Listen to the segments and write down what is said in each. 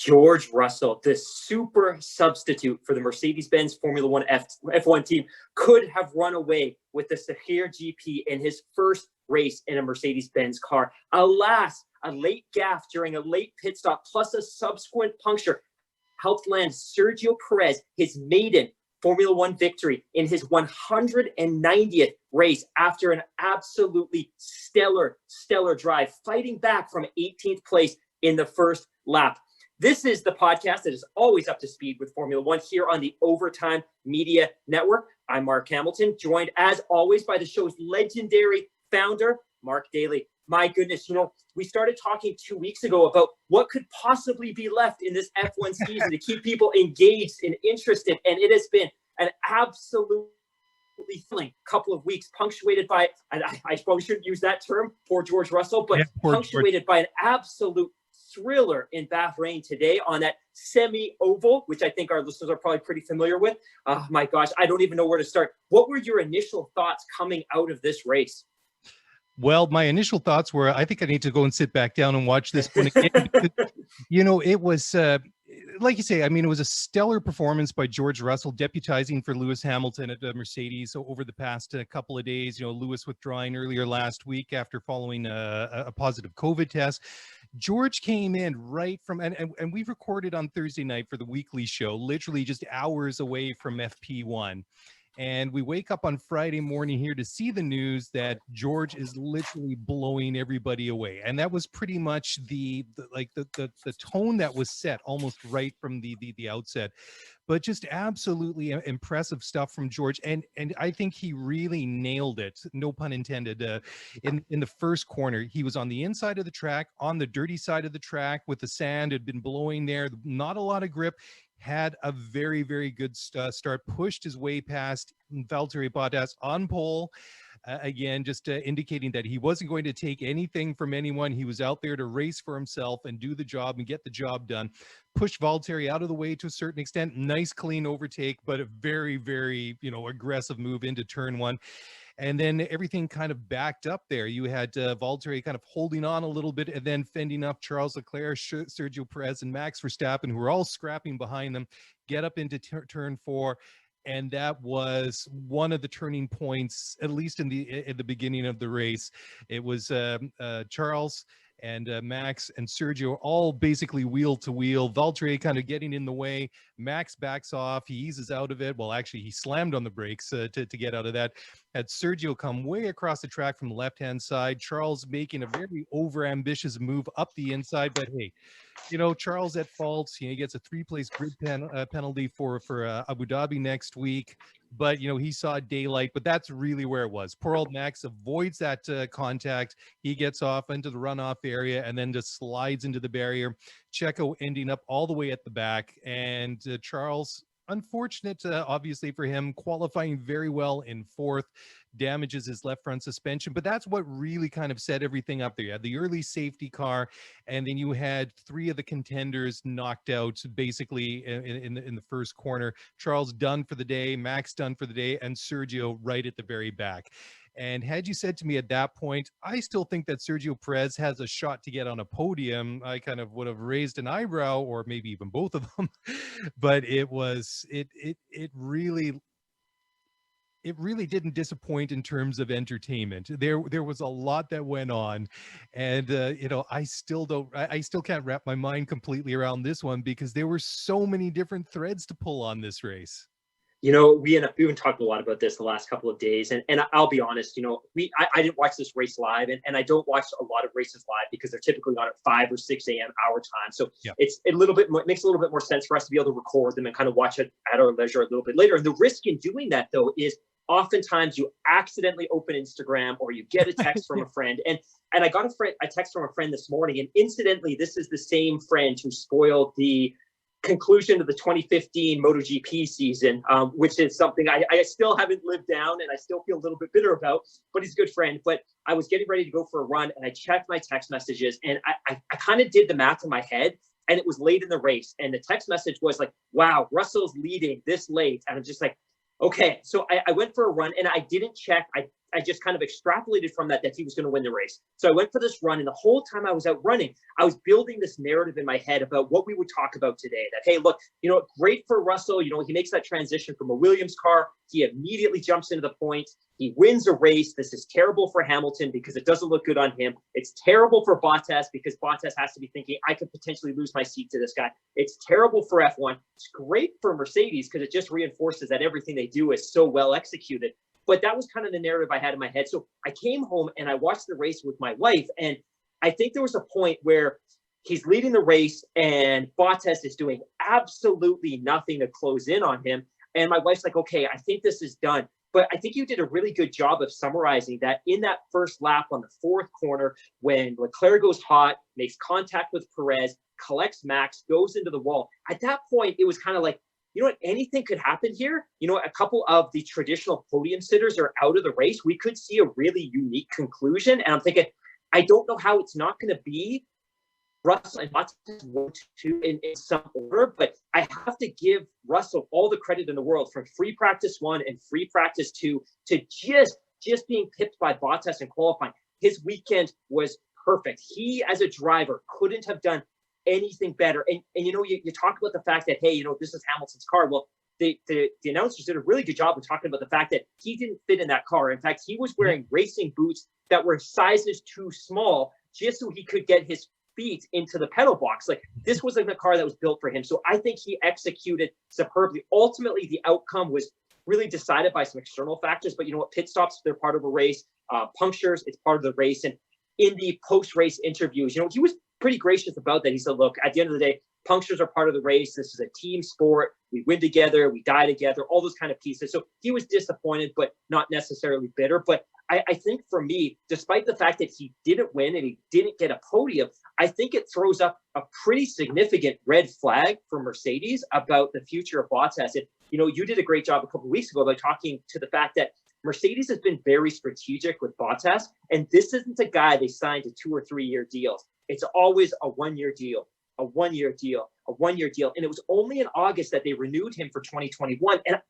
George Russell, the super substitute for the Mercedes-Benz Formula One F1 team, could have run away with the Sakhir GP in his first race in a Mercedes-Benz car. Alas, a late gaffe during a late pit stop plus a subsequent puncture helped land Sergio Perez his maiden Formula One victory in his 190th race after an absolutely stellar drive, fighting back from 18th place in the first lap. This is the podcast that is always up to speed with Formula One here on the Overtime Media Network. I'm Mark Hamilton, joined as always by the show's legendary founder, Mark Daly. My goodness, we started talking 2 weeks ago about what could possibly be left in this F1 season to keep people engaged and interested, and it has been an absolutely thrilling couple of weeks, punctuated by, I probably shouldn't use that term, poor George Russell, but punctuated by an absolute thriller in Bahrain today on that semi-oval, which I think our listeners are probably pretty familiar with. Oh my gosh, I don't even know where to start. What were your initial thoughts coming out of this race? Well, my initial thoughts were, I think I need to go and sit back down and watch this one again. It was, like you say, it was a stellar performance by George Russell, deputizing for Lewis Hamilton at Mercedes over the past couple of days. Lewis withdrawing earlier last week after following a positive COVID test. George came in right from, and we recorded on Thursday night for the weekly show, literally just hours away from FP1. And we wake up on Friday morning here to see the news that George is literally blowing everybody away. And that was pretty much the tone that was set almost right from the outset. But just absolutely impressive stuff from George. And I think he really nailed it, no pun intended, in the first corner. He was on the inside of the track, on the dirty side of the track with the sand. It had been blowing there, not a lot of grip. Had a very, very good start, pushed his way past Valtteri Bottas on pole. Again, just indicating that he wasn't going to take anything from anyone. He was out there to race for himself and do the job and get the job done. Push Valtteri out of the way to a certain extent. Nice, clean overtake, but a very, very, aggressive move into turn one. And then everything kind of backed up there. You had Valtteri kind of holding on a little bit and then fending off Charles Leclerc, Sergio Perez, and Max Verstappen, who were all scrapping behind them, get up into turn four. And that was one of the turning points, at least in the beginning of the race. It was Charles and Max and Sergio all basically wheel to wheel. Valtteri kind of getting in the way. Max backs off. He eases out of it. Well, actually, he slammed on the brakes to get out of that. Had Sergio come way across the track from the left-hand side. Charles making a very over-ambitious move up the inside. But hey, Charles at fault. He gets a 3-place grid penalty for Abu Dhabi next week. But, he saw daylight, but that's really where it was. Poor old Max avoids that contact. He gets off into the runoff area and then just slides into the barrier. Checo ending up all the way at the back. And Charles, unfortunate, obviously for him, qualifying very well in fourth, damages his left front suspension. But that's what really kind of set everything up there. You had the early safety car, and then you had 3 of the contenders knocked out basically in the first corner. Charles done for the day, Max done for the day, and Sergio right at the very back. And had you said to me at that point, I still think that Sergio Perez has a shot to get on a podium, I kind of would have raised an eyebrow, or maybe even both of them. But it really didn't disappoint in terms of entertainment. There was a lot that went on, and I still can't wrap my mind completely around this one because there were so many different threads to pull on this race. We've been talking a lot about this the last couple of days, and I'll be honest, I didn't watch this race live, and I don't watch a lot of races live because they're typically on at 5 or 6 a.m. our time. So yeah. It makes a little bit more sense for us to be able to record them and kind of watch it at our leisure a little bit later. And the risk in doing that, though, is oftentimes you accidentally open Instagram or you get a text from a friend. And I got a text from a friend this morning, and incidentally, this is the same friend who spoiled the conclusion of the 2015 MotoGP season, which is something I still haven't lived down and I still feel a little bit bitter about, but he's a good friend. But I was getting ready to go for a run and I checked my text messages, and I kind of did the math in my head, and it was late in the race. And the text message was like, wow, Russell's leading this late. And I'm just like, okay. So I went for a run and I didn't check. I just kind of extrapolated from that he was going to win the race. So I went for this run, and the whole time I was out running, I was building this narrative in my head about what we would talk about today. That, hey, look, great for Russell. He makes that transition from a Williams car. He immediately jumps into the points. He wins a race. This is terrible for Hamilton because it doesn't look good on him. It's terrible for Bottas because Bottas has to be thinking, I could potentially lose my seat to this guy. It's terrible for F1. It's great for Mercedes because it just reinforces that everything they do is so well executed. But that was kind of the narrative I had in my head. So I came home and I watched the race with my wife. And I think there was a point where he's leading the race and Bottas is doing absolutely nothing to close in on him. And my wife's like, okay, I think this is done. But I think you did a really good job of summarizing that in that first lap on the fourth corner, when Leclerc goes hot, makes contact with Perez, collects Max, goes into the wall. At that point, it was kind of like, anything could happen here. A couple of the traditional podium sitters are out of the race. We could see a really unique conclusion. And I'm thinking, I don't know how it's not going to be Russell and Bottas 1, 2 in some order, but I have to give Russell all the credit in the world from free practice 1 and free practice 2 to just being pipped by Bottas in qualifying. His weekend was perfect. He, as a driver, couldn't have done anything better. And you talk about the fact that, hey, this is Hamilton's car. Well, the announcers did a really good job of talking about the fact that he didn't fit in that car. In fact, he was wearing racing boots that were sizes too small just so he could get his feet into the pedal box. Like, this wasn't a car that was built for him. So I think he executed superbly. Ultimately, the outcome was really decided by some external factors. But pit stops, they're part of a race. Punctures, it's part of the race. And in the post-race interviews, he was pretty gracious about that. He said, look, at the end of the day, punctures are part of the race. This is a team sport. We win together. We die together, all those kind of pieces. So he was disappointed, but not necessarily bitter. But I think for me, despite the fact that he didn't win and he didn't get a podium, I think it throws up a pretty significant red flag for Mercedes about the future of Bottas. And, you did a great job a couple of weeks ago by talking to the fact that Mercedes has been very strategic with Bottas. And this isn't a guy they signed to 2 or 3 year deals. It's always a 1 year deal, a 1 year deal, a 1 year deal. And it was only in August that they renewed him for 2021. And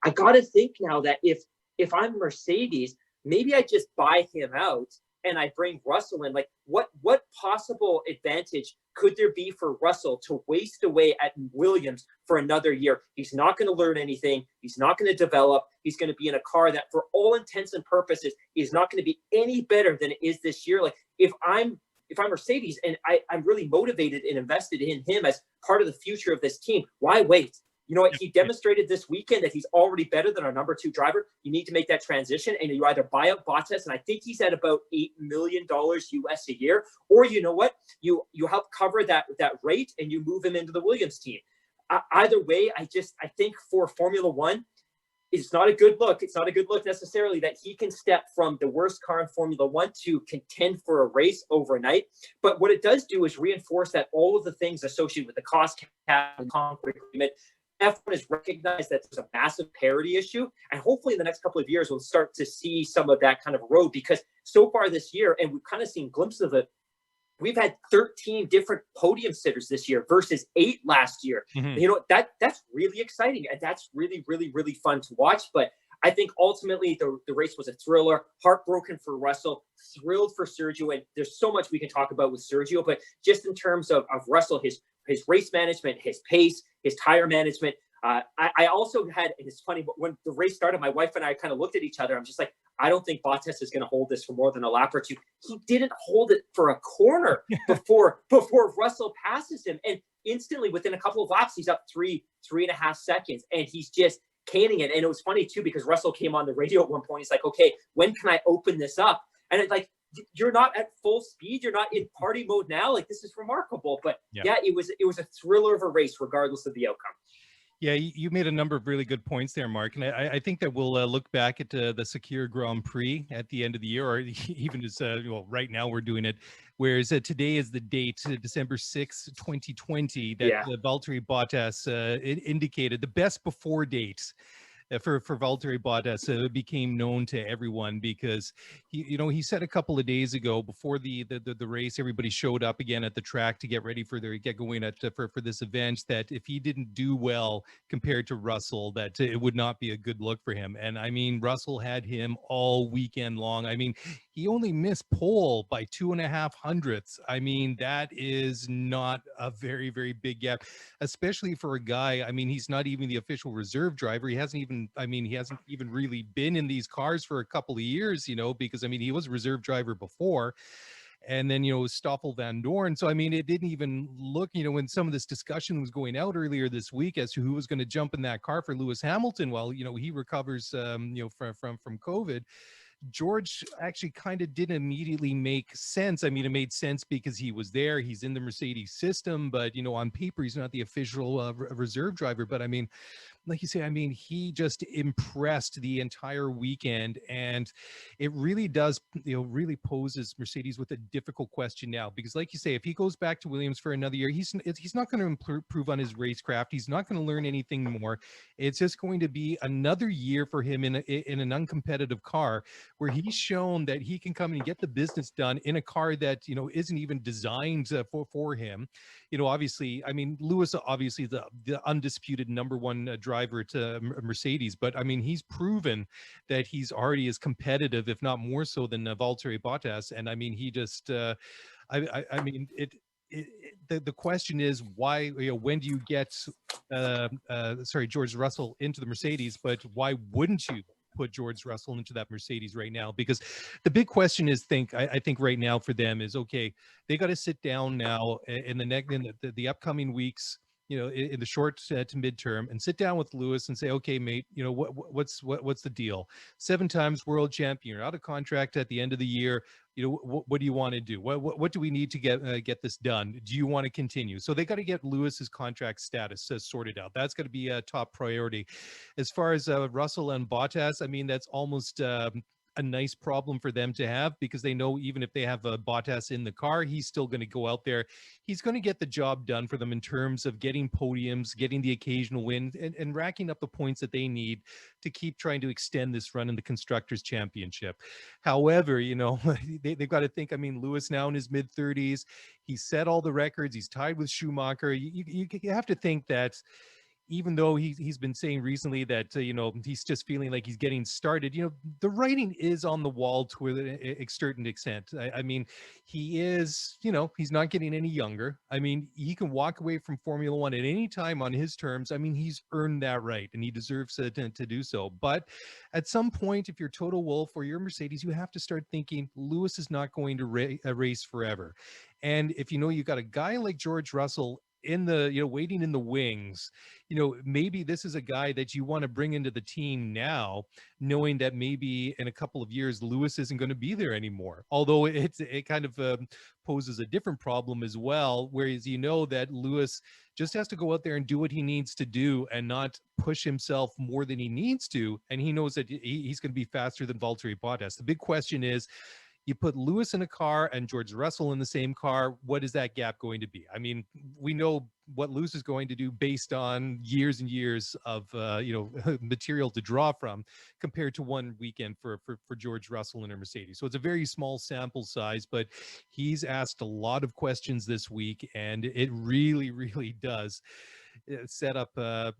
I got to think now that if I'm Mercedes, maybe I just buy him out and I bring Russell in. Like, what possible advantage could there be for Russell to waste away at Williams for another year? He's not going to learn anything. He's not going to develop. He's going to be in a car that, for all intents and purposes, is not going to be any better than it is this year. Like, if I'm Mercedes and I'm really motivated and invested in him as part of the future of this team, why wait? He demonstrated this weekend that he's already better than our number 2 driver. You need to make that transition, and you either buy out Bottas, and I think he's at about $8 million US a year, or you help cover that rate and you move him into the Williams team. Either way, I think for Formula One, it's not a good look. It's not a good look necessarily that he can step from the worst car in Formula One to contend for a race overnight. But what it does do is reinforce that all of the things associated with the cost cap and conflict agreement, F1 has recognized that there's a massive parity issue. And hopefully in the next couple of years, we'll start to see some of that kind of erode, because so far this year, and we've kind of seen glimpses of it, we've had 13 different podium sitters this year versus 8 last year. Mm-hmm. That's really exciting. And that's really, really, really fun to watch. But I think ultimately the race was a thriller. Heartbroken for Russell, thrilled for Sergio. And there's so much we can talk about with Sergio, but just in terms of Russell, his race management, his pace, his tire management. I also had, and it's funny, but when the race started, my wife and I kind of looked at each other. I'm just like, I don't think Bottas is going to hold this for more than a lap or two. He didn't hold it for a corner before Russell passes him. And instantly, within a couple of laps, he's up 3.5 seconds, and he's just caning it. And it was funny too, because Russell came on the radio at one point. He's like, okay, when can I open this up? And it's like, you're not at full speed. You're not in party mode now. Like, this is remarkable. But yeah, it was a thriller of a race, regardless of the outcome. Yeah, you made a number of really good points there, Mark. And I think that we'll look back at the Sakhir Grand Prix at the end of the year, or even as, right now we're doing it. Whereas today is the date, December 6, 2020, that Valtteri Bottas indicated the best before date for Valtteri Bottas. It became known to everyone because he said a couple of days ago before the race, everybody showed up again at the track to get ready for get going for this event, that if he didn't do well compared to Russell, that it would not be a good look for him. And I mean, Russell had him all weekend long. I mean, he only missed pole by 2.5 hundredths. I mean, that is not a very, very big gap, especially for a guy. I mean, he's not even the official reserve driver. He hasn't even really been in these cars for a couple of years, because I mean, he was a reserve driver before. And then, Stoffel Van Dorn. So, I mean, it didn't even look, when some of this discussion was going out earlier this week as to who was going to jump in that car for Lewis Hamilton while, he recovers, from COVID. George actually kind of didn't immediately make sense. I mean, it made sense because he was there. He's in the Mercedes system, but, on paper, he's not the official reserve driver. But I mean, like you say, I mean, he just impressed the entire weekend, and it really does, really poses Mercedes with a difficult question now, because like you say, if he goes back to Williams for another year, he's not going to improve on his racecraft. He's not going to learn anything more. It's just going to be another year for him in an uncompetitive car, where he's shown that he can come and get the business done in a car that, isn't even designed for him. Obviously, I mean, Lewis, obviously the undisputed number one driver to Mercedes, but I mean, he's proven that he's already as competitive, if not more so, than Valtteri Bottas. And I mean, he just, I mean, the question is why, when do you get, George Russell into the Mercedes, but why wouldn't you put George Russell into that Mercedes right now? Because the big question is, I think right now for them is, okay, they got to sit down now in the upcoming weeks, in the short to midterm, and sit down with Lewis and say, okay, mate, what's the deal? 7 times world champion, you're out of contract at the end of the year. What do you want to do? What do we need to get this done? Do you want to continue? So they got to get Lewis's contract status sorted out. That's going to be a top priority. As far as Russell and Bottas, I mean, that's almost a nice problem for them to have, because they know even if they have Bottas in the car, he's still going to go out there. He's going to get the job done for them in terms of getting podiums, getting the occasional win, and racking up the points that they need to keep trying to extend this run in the Constructors' Championship. However, they've got to think, I mean, Lewis now in his mid-30s, he's set all the records, he's tied with Schumacher. You have to think that even though he's been saying recently that, he's just feeling like he's getting started, the writing is on the wall to a certain extent. I mean, he is, he's not getting any younger. I mean, he can walk away from Formula One at any time on his terms. I mean, he's earned that right, and he deserves to do so. But at some point, if you're Toto Wolff or you're Mercedes, you have to start thinking Lewis is not going to race forever. And if you've got a guy like George Russell in the, waiting in the wings, maybe this is a guy that you want to bring into the team now, knowing that maybe in a couple of years Lewis isn't going to be there anymore. Although it kind of poses a different problem as well, whereas that Lewis just has to go out there and do what he needs to do and not push himself more than he needs to, and he knows that he's going to be faster than Valtteri Bottas. The big question is, you put Lewis in a car and George Russell in the same car, what is that gap going to be? I mean, we know what Lewis is going to do based on years and years of, material to draw from, compared to one weekend for George Russell in a Mercedes. So it's a very small sample size, but he's asked a lot of questions this week, and it really, really does set up, I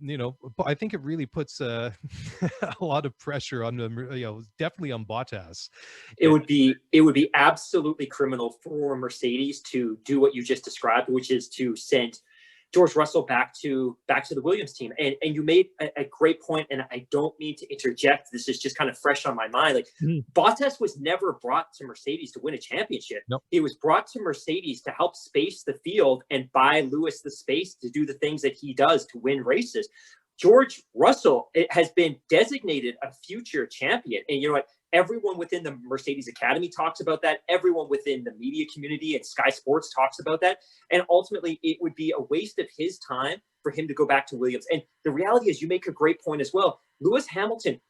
think it really puts a lot of pressure on them, definitely on Bottas. It would be absolutely criminal for Mercedes to do what you just described, which is to send George Russell back to the Williams team. And you made a great point, and I don't mean to interject. This is just kind of fresh on my mind. Like, Bottas was never brought to Mercedes to win a championship. Nope. He was brought to Mercedes to help space the field and buy Lewis the space to do the things that he does to win races. George Russell has been designated a future champion. And you know what? Everyone within the Mercedes Academy talks about that. Everyone within the media community and Sky Sports talks about that. And ultimately, it would be a waste of his time for him to go back to Williams. And the reality is, you make a great point as well. Lewis Hamilton,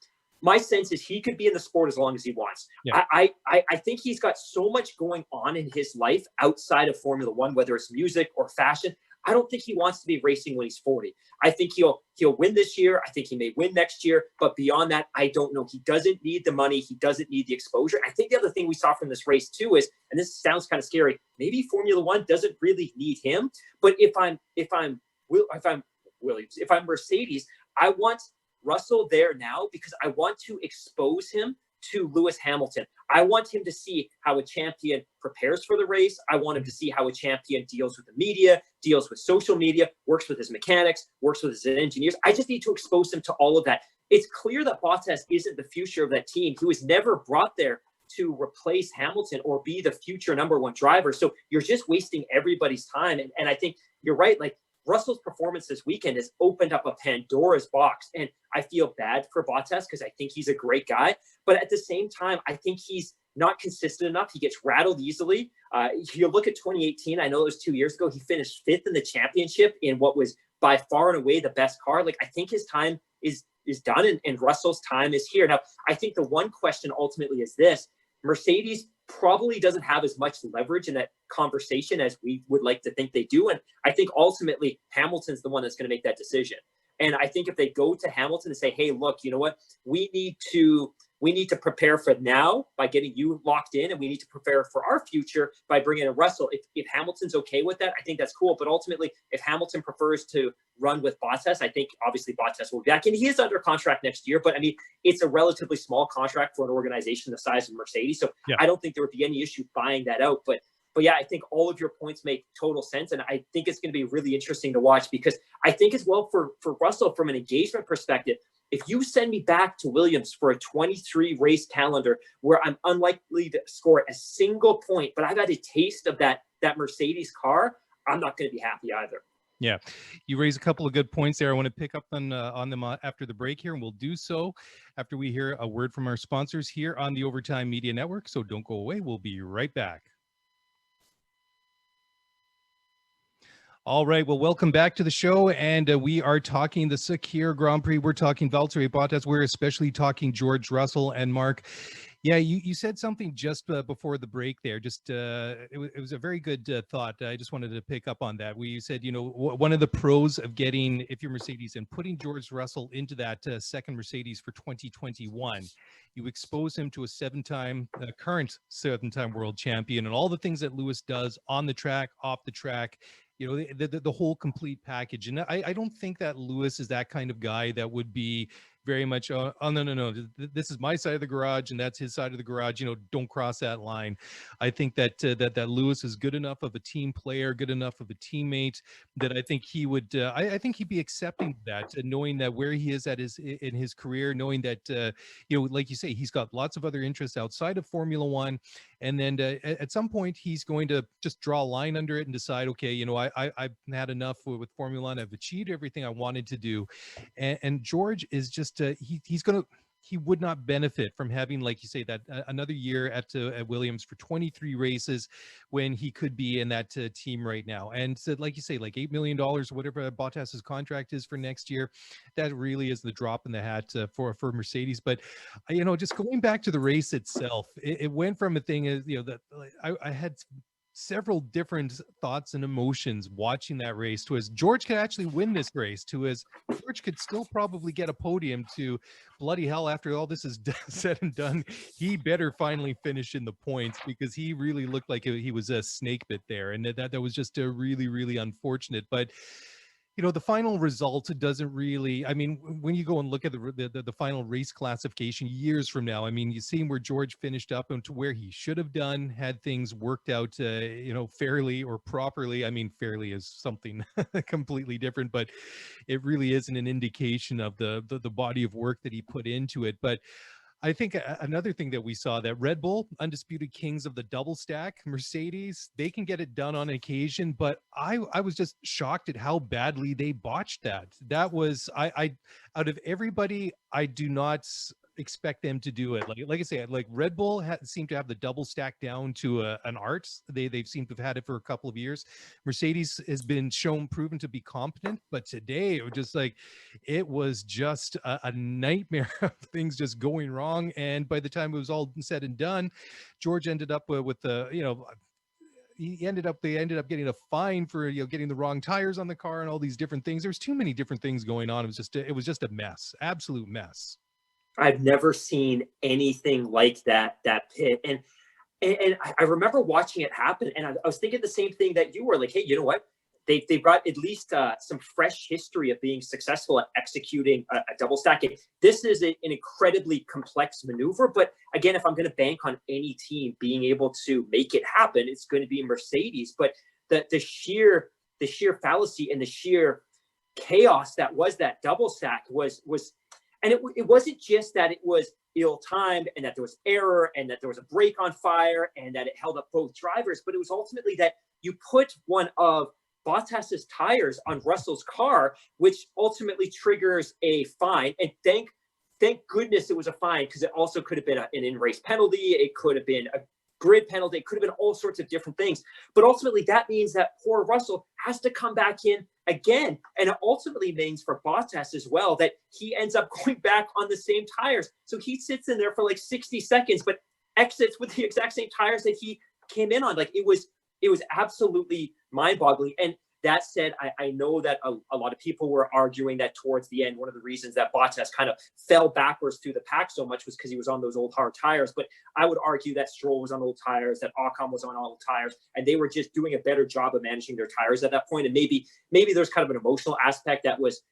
my sense is he could be in the sport as long as he wants. Yeah. I think he's got so much going on in his life outside of Formula One, whether it's music or fashion. I don't think he wants to be racing when he's 40. I think he'll win this year. I think he may win next year. But beyond that, I don't know. He doesn't need the money. He doesn't need the exposure. I think the other thing we saw from this race too is, and this sounds kind of scary, maybe Formula One doesn't really need him. But if I'm Williams, if I'm Mercedes, I want Russell there now because I want to expose him to Lewis Hamilton. I want him to see how a champion prepares for the race. I want him to see how a champion deals with the media, deals with social media, works with his mechanics, works with his engineers. I just need to expose him to all of that. It's clear that Bottas isn't the future of that team. He was never brought there to replace Hamilton or be the future number one driver. So you're just wasting everybody's time. And I think you're right. Like, Russell's performance this weekend has opened up a Pandora's box. And I feel bad for Bottas because I think he's a great guy. But at the same time, I think he's not consistent enough. He gets rattled easily. You look at 2018, I know it was 2 years ago, he finished 5th in the championship in what was by far and away the best car. Like, I think his time is done and Russell's time is here. Now, I think the one question ultimately is this: Mercedes probably doesn't have as much leverage in that conversation as we would like to think they do. And I think ultimately Hamilton's the one that's going to make that decision. And I think if they go to Hamilton and say, hey, look, you know what, we need to prepare for now by getting you locked in, and we need to prepare for our future by bringing in Russell. If Hamilton's okay with that, I think that's cool. But ultimately, if Hamilton prefers to run with Bottas, I think obviously Bottas will be back. And he is under contract next year, but I mean, it's a relatively small contract for an organization the size of Mercedes. So yeah, I don't think there would be any issue buying that out. But yeah, I think all of your points make total sense. And I think it's going to be really interesting to watch, because I think as well for Russell, from an engagement perspective, if you send me back to Williams for a 23 race calendar where I'm unlikely to score a single point, but I've had a taste of that Mercedes car, I'm not going to be happy either. Yeah, you raise a couple of good points there. I want to pick up on them after the break here, and we'll do so after we hear a word from our sponsors here on the Overtime Media Network. So don't go away. We'll be right back. All right, well, welcome back to the show, and we are talking the Sakhir Grand Prix. We're talking Valtteri Bottas. We're especially talking George Russell. And Mark, yeah, you said something just before the break there. Just it was a very good thought. I just wanted to pick up on that. Where you said, you know, one of the pros of getting, if you're Mercedes, and putting George Russell into that second Mercedes for 2021, you expose him to a current seven-time world champion, and all the things that Lewis does on the track, off the track. You know, the whole complete package. And I don't think that Lewis is that kind of guy that would be very much, oh, no, this is my side of the garage and that's his side of the garage. You know, don't cross that line. I think that that Lewis is good enough of a team player, good enough of a teammate, that I think he would, I think he'd be accepting that, knowing that where he is in his career, knowing that, you know, like you say, he's got lots of other interests outside of Formula One. And then at some point, he's going to just draw a line under it and decide, okay, you know, I've had enough with Formula One. I've achieved everything I wanted to do. And George is just, he would not benefit from having, like you say, that another year at Williams for 23 races when he could be in that team right now. And so, like you say, like $8 million, whatever Bottas's contract is for next year, that really is the drop in the hat for Mercedes. But, you know, just going back to the race itself, it went from a thing, you know, that I had several different thoughts and emotions watching that race, to as George could actually win this race, to as George could still probably get a podium, to bloody hell, after all this is said and done, he better finally finish in the points, because he really looked like he was a snake bit there. And that was just a really, really unfortunate. But you know, the final result doesn't really, I mean, when you go and look at the final race classification years from now, I mean, you see where George finished up and to where he should have done had things worked out, you know, fairly or properly. I mean, fairly is something completely different, but it really isn't an indication of the body of work that he put into it. But I think another thing that we saw, that Red Bull, undisputed kings of the double stack, Mercedes, they can get it done on occasion, but I was just shocked at how badly they botched that. That was, I out of everybody, I do not expect them to do it. Like I say, like Red Bull seemed to have the double stack down to an art. They've seemed to have had it for a couple of years. Mercedes has been proven to be competent, but today it was just a nightmare of things just going wrong. And by the time it was all said and done, George ended up with the, you know, they ended up getting a fine for getting the wrong tires on the car and all these different things. There's too many different things going on. It was just a mess, absolute mess. I've never seen anything like that pit. And I remember watching it happen, and I was thinking the same thing that you were, like, hey, you know what? They brought at least some fresh history of being successful at executing a double stack. And this is an incredibly complex maneuver. But again, if I'm going to bank on any team being able to make it happen, it's going to be Mercedes. But the sheer fallacy and the sheer chaos that was that double stack was, and it wasn't just that it was ill-timed and that there was error and that there was a brake on fire and that it held up both drivers, but it was ultimately that you put one of Bottas's tires on Russell's car, which ultimately triggers a fine. And thank goodness it was a fine, because it also could have been an in-race penalty. It could have been a grid penalty. It could have been all sorts of different things. But ultimately, that means that poor Russell has to come back in again. And it ultimately means for Bottas as well that he ends up going back on the same tires. So he sits in there for like 60 seconds, but exits with the exact same tires that he came in on. Like, it was absolutely mind-boggling. And that said, I know that a lot of people were arguing that towards the end, one of the reasons that Bottas kind of fell backwards through the pack so much was because he was on those old hard tires. But I would argue that Stroll was on old tires, that Ocon was on old tires, and they were just doing a better job of managing their tires at that point. And maybe there's kind of an emotional aspect that was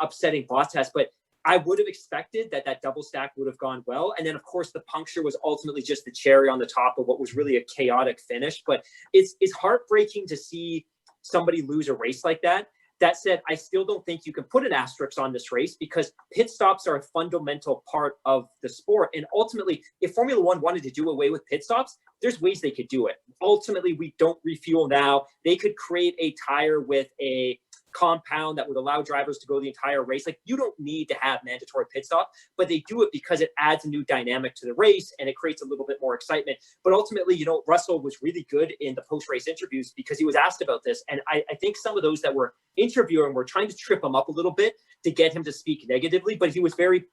upsetting Bottas. But I would have expected that double stack would have gone well. And then, of course, the puncture was ultimately just the cherry on the top of what was really a chaotic finish. But it's heartbreaking to see somebody lose a race like that. That said, I still don't think you can put an asterisk on this race, because pit stops are a fundamental part of the sport. And ultimately, if Formula One wanted to do away with pit stops, there's ways they could do it. Ultimately, we don't refuel now. They could create a tire with a compound that would allow drivers to go the entire race. Like, you don't need to have mandatory pit stop, but they do it because it adds a new dynamic to the race and it creates a little bit more excitement. But ultimately, Russell was really good in the post-race interviews because he was asked about this. And I think some of those that were interviewing were trying to trip him up a little bit to get him to speak negatively, but he was very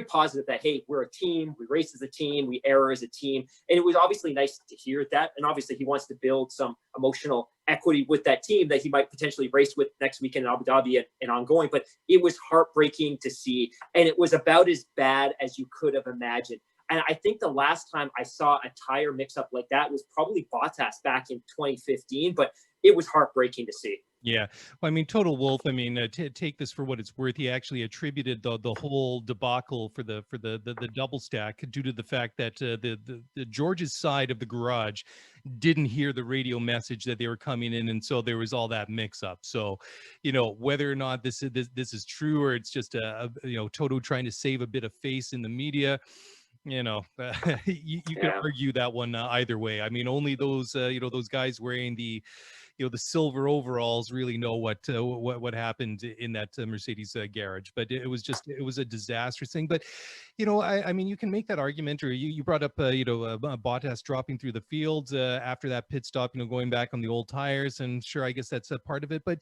positive that, hey, we're a team, we race as a team, we err as a team. And it was obviously nice to hear that. And obviously he wants to build some emotional equity with that team that he might potentially race with next weekend in Abu Dhabi and ongoing. But it was heartbreaking to see. And it was about as bad as you could have imagined. And I think the last time I saw a tire mix-up like that was probably Bottas back in 2015, but it was heartbreaking to see. Yeah, well, I mean, Total Wolf. I mean, take this for what it's worth. He actually attributed the whole debacle for the double stack due to the fact that the George's side of the garage didn't hear the radio message that they were coming in, and so there was all that mix up. So, whether or not this is true, or it's just Toto trying to save a bit of face in the media. You can argue that one either way. I mean, only those those guys wearing the the silver overalls really know what happened in that Mercedes garage. But it was a disastrous thing. But I mean, you can make that argument, or you brought up Bottas dropping through the field after that pit stop, going back on the old tires, and sure, I guess that's a part of it. But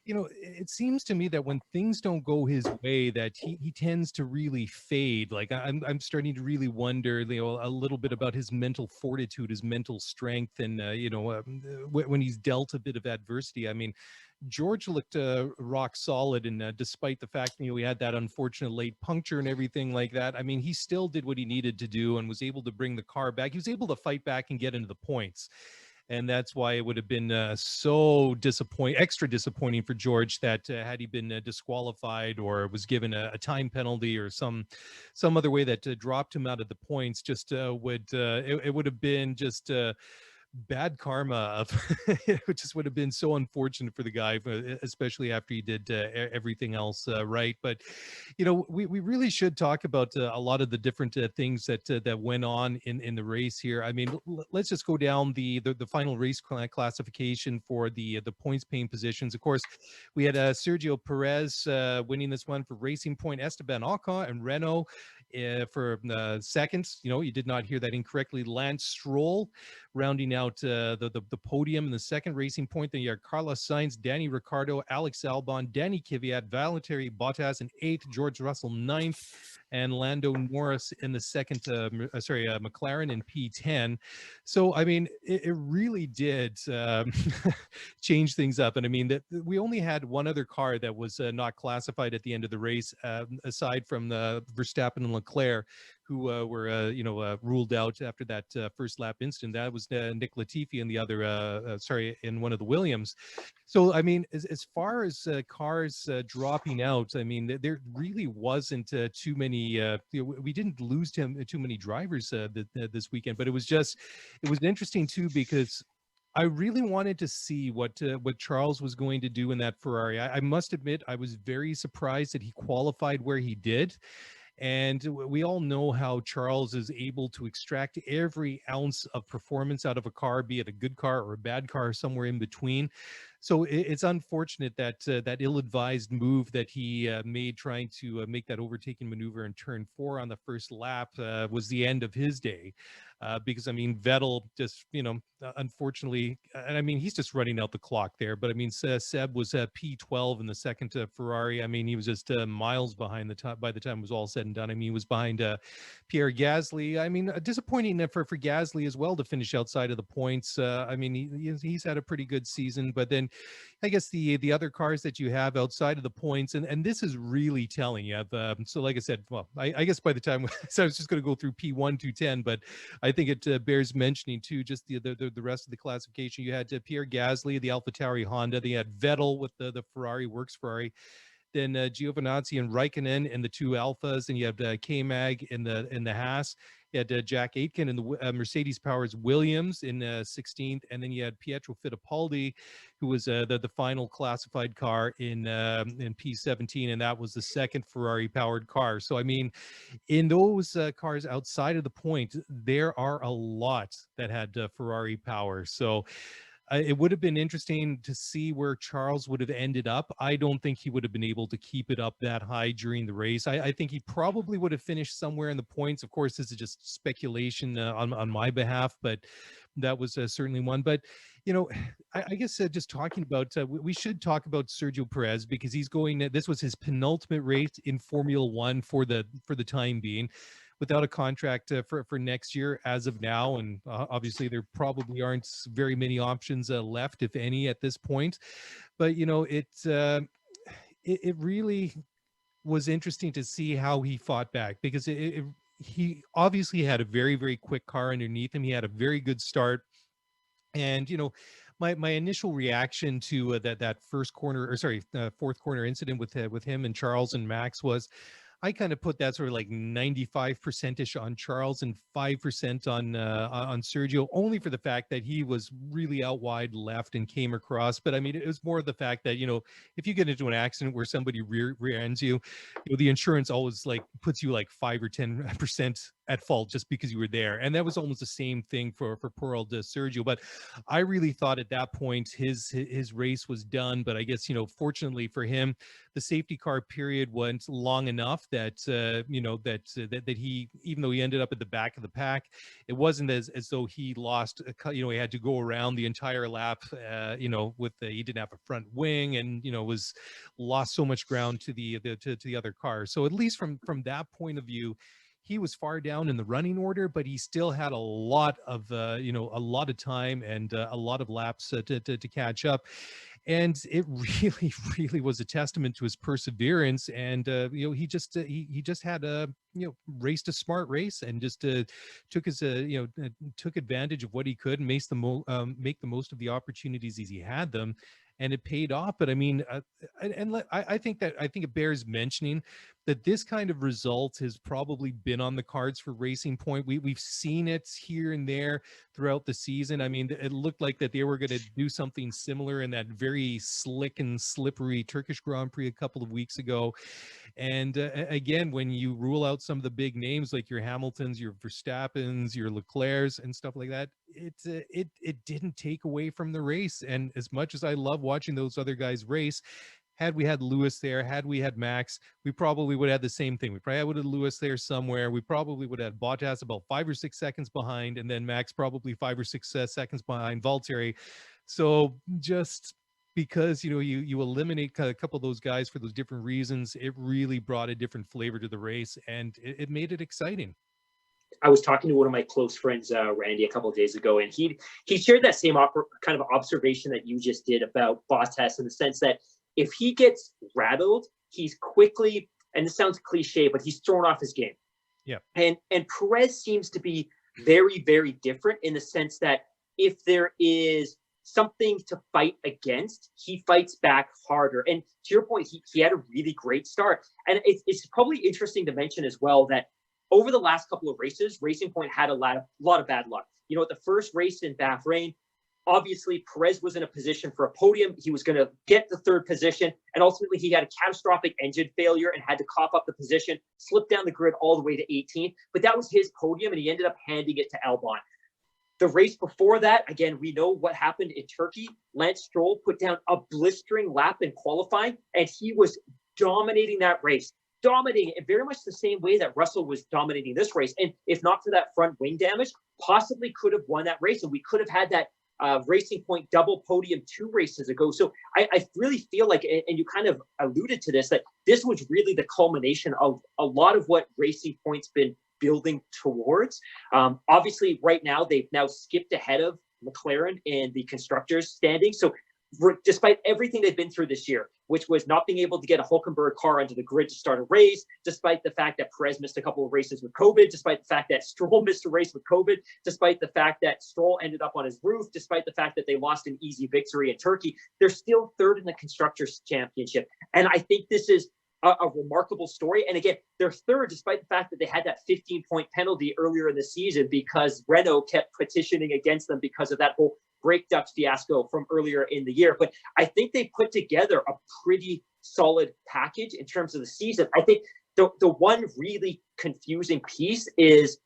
it seems to me that when things don't go his way, that he tends to really fade. Like, I'm starting to really wonder, a little bit about his mental fortitude, his mental strength, and when he's dealt a bit of adversity. I mean, George looked rock solid, and despite the fact we had that unfortunate late puncture and everything like that, I mean, he still did what he needed to do and was able to bring the car back. He was able to fight back and get into the points. And that's why it would have been extra disappointing for George that had he been disqualified or was given a time penalty or some other way that dropped him out of the points, it would have been just bad karma. It just would have been so unfortunate for the guy, especially after he did everything else right. But we really should talk about a lot of the different things that went on in the race here. I mean, let's just go down the final race classification for the points paying positions. Of course, we had Sergio Perez winning this one for Racing Point, Esteban Ocon and Renault for seconds. You did not hear that incorrectly. Lance Stroll rounding out the podium in the second Racing Point. Then you have Carlos Sainz, Danny Ricciardo, Alex Albon, Danny Kvyat, Valtteri Bottas in eighth, George Russell ninth, and Lando Norris in the second. McLaren in P10. So I mean, it really did change things up. And I mean that we only had one other car that was not classified at the end of the race, aside from the Verstappen and Leclerc, who were ruled out after that first lap incident. That was Nick Latifi and the other in one of the Williams. So I mean, as far as cars dropping out, I mean there really wasn't too many. We didn't lose too many drivers this weekend, but it was interesting too, because I really wanted to see what Charles was going to do in that Ferrari. I must admit, I was very surprised that he qualified where he did. And we all know how Charles is able to extract every ounce of performance out of a car, be it a good car or a bad car, somewhere in between. So it's unfortunate that that ill-advised move that he made, trying to make that overtaking maneuver in turn 4 on the first lap, was the end of his day. Because I mean, Vettel just, unfortunately, and I mean, he's just running out the clock there. But I mean, Seb was P12 in the second Ferrari. I mean, he was just miles behind the top by the time it was all said and done. I mean, he was behind Pierre Gasly. I mean, disappointing for Gasly as well to finish outside of the points. I mean, he's had a pretty good season, but then I guess the other cars that you have outside of the points, and this is really telling. You have so like I said, well, I guess by the time so I was just going to go through P1 to 10, but I think it bears mentioning too, just the rest of the classification. You had Pierre Gasly, the AlphaTauri Honda. They had Vettel with the Ferrari, Works Ferrari. Then Giovinazzi and Raikkonen in the two Alphas, and you have K-Mag in the Haas. You had Jack Aitken in the Mercedes Powers Williams in 16th, and then you had Pietro Fittipaldi, who was the final classified car in P17, and that was the second Ferrari powered car. So I mean, in those cars outside of the point, there are a lot that had Ferrari power. So it would have been interesting to see where Charles would have ended up. I don't think he would have been able to keep it up that high during the race. I think he probably would have finished somewhere in the points. Of course, this is just speculation on my behalf, but that was certainly one. But, I guess just talking about, we should talk about Sergio Perez, because he's going, this was his penultimate race in Formula One for the time being, without a contract for next year as of now. And obviously there probably aren't very many options left, if any, at this point. But, it really was interesting to see how he fought back, because he obviously had a very, very quick car underneath him. He had a very good start. And, my initial reaction to that first corner, or sorry, fourth corner incident with him and Charles and Max was, I kind of put that sort of like 95%ish on Charles and 5% on Sergio, only for the fact that he was really out wide left and came across. But I mean, it was more of the fact that, if you get into an accident where somebody rear ends you, the insurance always like puts you like 5 or 10% at fault just because you were there. And that was almost the same thing for poor old Sergio. But I really thought at that point his race was done. But I guess, fortunately for him, the safety car period went long enough that that he, even though he ended up at the back of the pack, it wasn't as though he lost he had to go around the entire lap, with he didn't have a front wing, and was lost so much ground to the other cars. So at least from that point of view, he was far down in the running order, but he still had a lot of time and a lot of laps to catch up. And it really, really was a testament to his perseverance. And he just had raced a smart race, and just took his took advantage of what he could, and make the most of the opportunities as he had them. And it paid off. But I mean, I think it bears mentioning that this kind of result has probably been on the cards for Racing Point. We've seen it here and there throughout the season. I mean, it looked like that they were going to do something similar in that very slick and slippery Turkish Grand Prix a couple of weeks ago. And again, when you rule out some of the big names like your Hamiltons, your Verstappens, your Leclercs, and stuff like that, it didn't take away from the race. And as much as I love watching those other guys race, had we had Lewis there, had we had Max, we probably would have had the same thing. We probably would have Lewis there somewhere. We probably would have had Bottas about 5 or 6 seconds behind, and then Max probably 5 or 6 seconds behind Valtteri. So just because, you know, you eliminate a couple of those guys for those different reasons, it really brought a different flavor to the race, and it made it exciting. I was talking to one of my close friends, Randy, a couple of days ago, and he shared that same kind of observation that you just did about Bottas, in the sense that if he gets rattled, he's quickly, and this sounds cliche, but he's thrown off his game. Yeah. And Perez seems to be very, very different, in the sense that if there is something to fight against, he fights back harder. And to your point, he had a really great start. And it's probably interesting to mention as well that over the last couple of races, Racing Point had a lot of bad luck. You know, at the first race in Bahrain, obviously Perez was in a position for a podium. He was going to get the third position, and ultimately he had a catastrophic engine failure and had to cough up the position, slip down the grid all the way to 18. But that was his podium, and he ended up handing it to Albon. The race before that, again, we know what happened in Turkey. Lance Stroll put down a blistering lap in qualifying, and he was dominating that race. Dominating it very much the same way that Russell was dominating this race. And if not for that front wing damage, possibly could have won that race. And we could have had that Racing Point double podium 2 races ago. So I really feel like, and you kind of alluded to this, that this was really the culmination of a lot of what Racing Point's been building towards. Obviously, right now, they've now skipped ahead of McLaren in the constructors standing. So despite everything they've been through this year, which was not being able to get a Hulkenberg car onto the grid to start a race, despite the fact that Perez missed a couple of races with COVID, despite the fact that Stroll missed a race with COVID, despite the fact that Stroll ended up on his roof, despite the fact that they lost an easy victory in Turkey, they're still third in the Constructors' Championship. And I think this is a remarkable story. And again, they're third despite the fact that they had that 15-point penalty earlier in the season because Renault kept petitioning against them because of that whole brake duct fiasco from earlier in the year. But I think they put together a pretty solid package in terms of the season. I think the one really confusing piece is,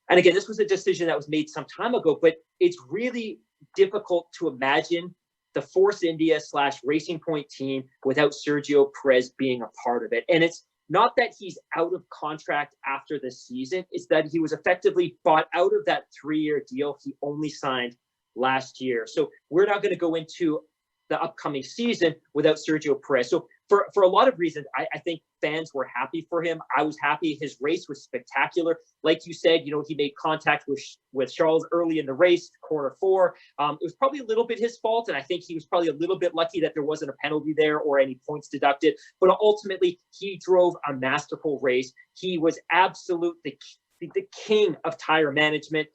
and again, this was a decision that was made some time ago, but it's really difficult to imagine the Force India / Racing Point team without Sergio Perez being a part of it. And it's not that he's out of contract after the season, it's that he was effectively bought out of that 3-year deal he only signed last year. So we're not going to go into the upcoming season without Sergio Perez. So for a lot of reasons, I think fans were happy for him. I was happy. His race was spectacular. Like you said, you know, he made contact with Charles early in the race, corner 4. It was probably a little bit his fault, and I think he was probably a little bit lucky that there wasn't a penalty there or any points deducted. But ultimately, he drove a masterful race. He was absolutely the king of tire management.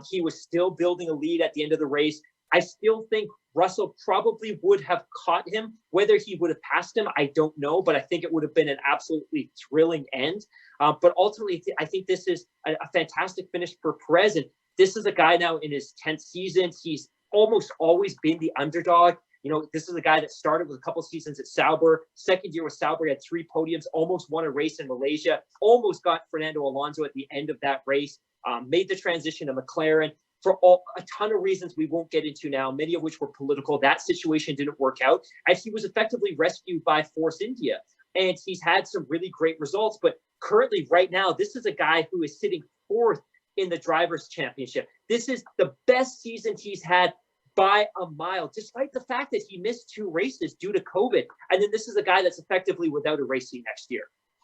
He was still building a lead at the end of the race. I still think Russell probably would have caught him. Whether he would have passed him, I don't know, but I think it would have been an absolutely thrilling end. But ultimately, I think this is a fantastic finish for Perez. And this is a guy now in his 10th season. He's almost always been the underdog. You know, this is a guy that started with a couple seasons at Sauber. Second year with Sauber, he had 3 podiums, almost won a race in Malaysia, almost got Fernando Alonso at the end of that race, made the transition to McLaren. For a ton of reasons we won't get into now, many of which were political. That situation didn't work out, as he was effectively rescued by Force India. And he's had some really great results. But currently, right now, this is a guy who is sitting 4th in the Drivers' Championship. This is the best season he's had by a mile, despite the fact that he missed 2 races due to COVID. And then this is a guy that's effectively without a race seat next year.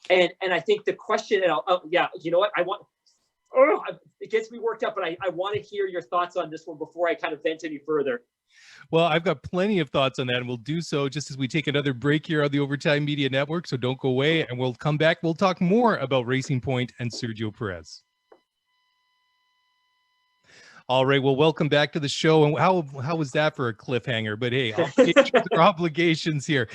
And I think the question, and you know what, it gets me worked up, but I want to hear your thoughts on this one before I kind of vent any further. Well, I've got plenty of thoughts on that, and we'll do so just as we take another break here on the Overtime Media Network. So don't go away, and we'll come back. We'll talk more about Racing Point and Sergio Perez. All right. Well, welcome back to the show. And how was that for a cliffhanger? But hey, obligations are obligations here.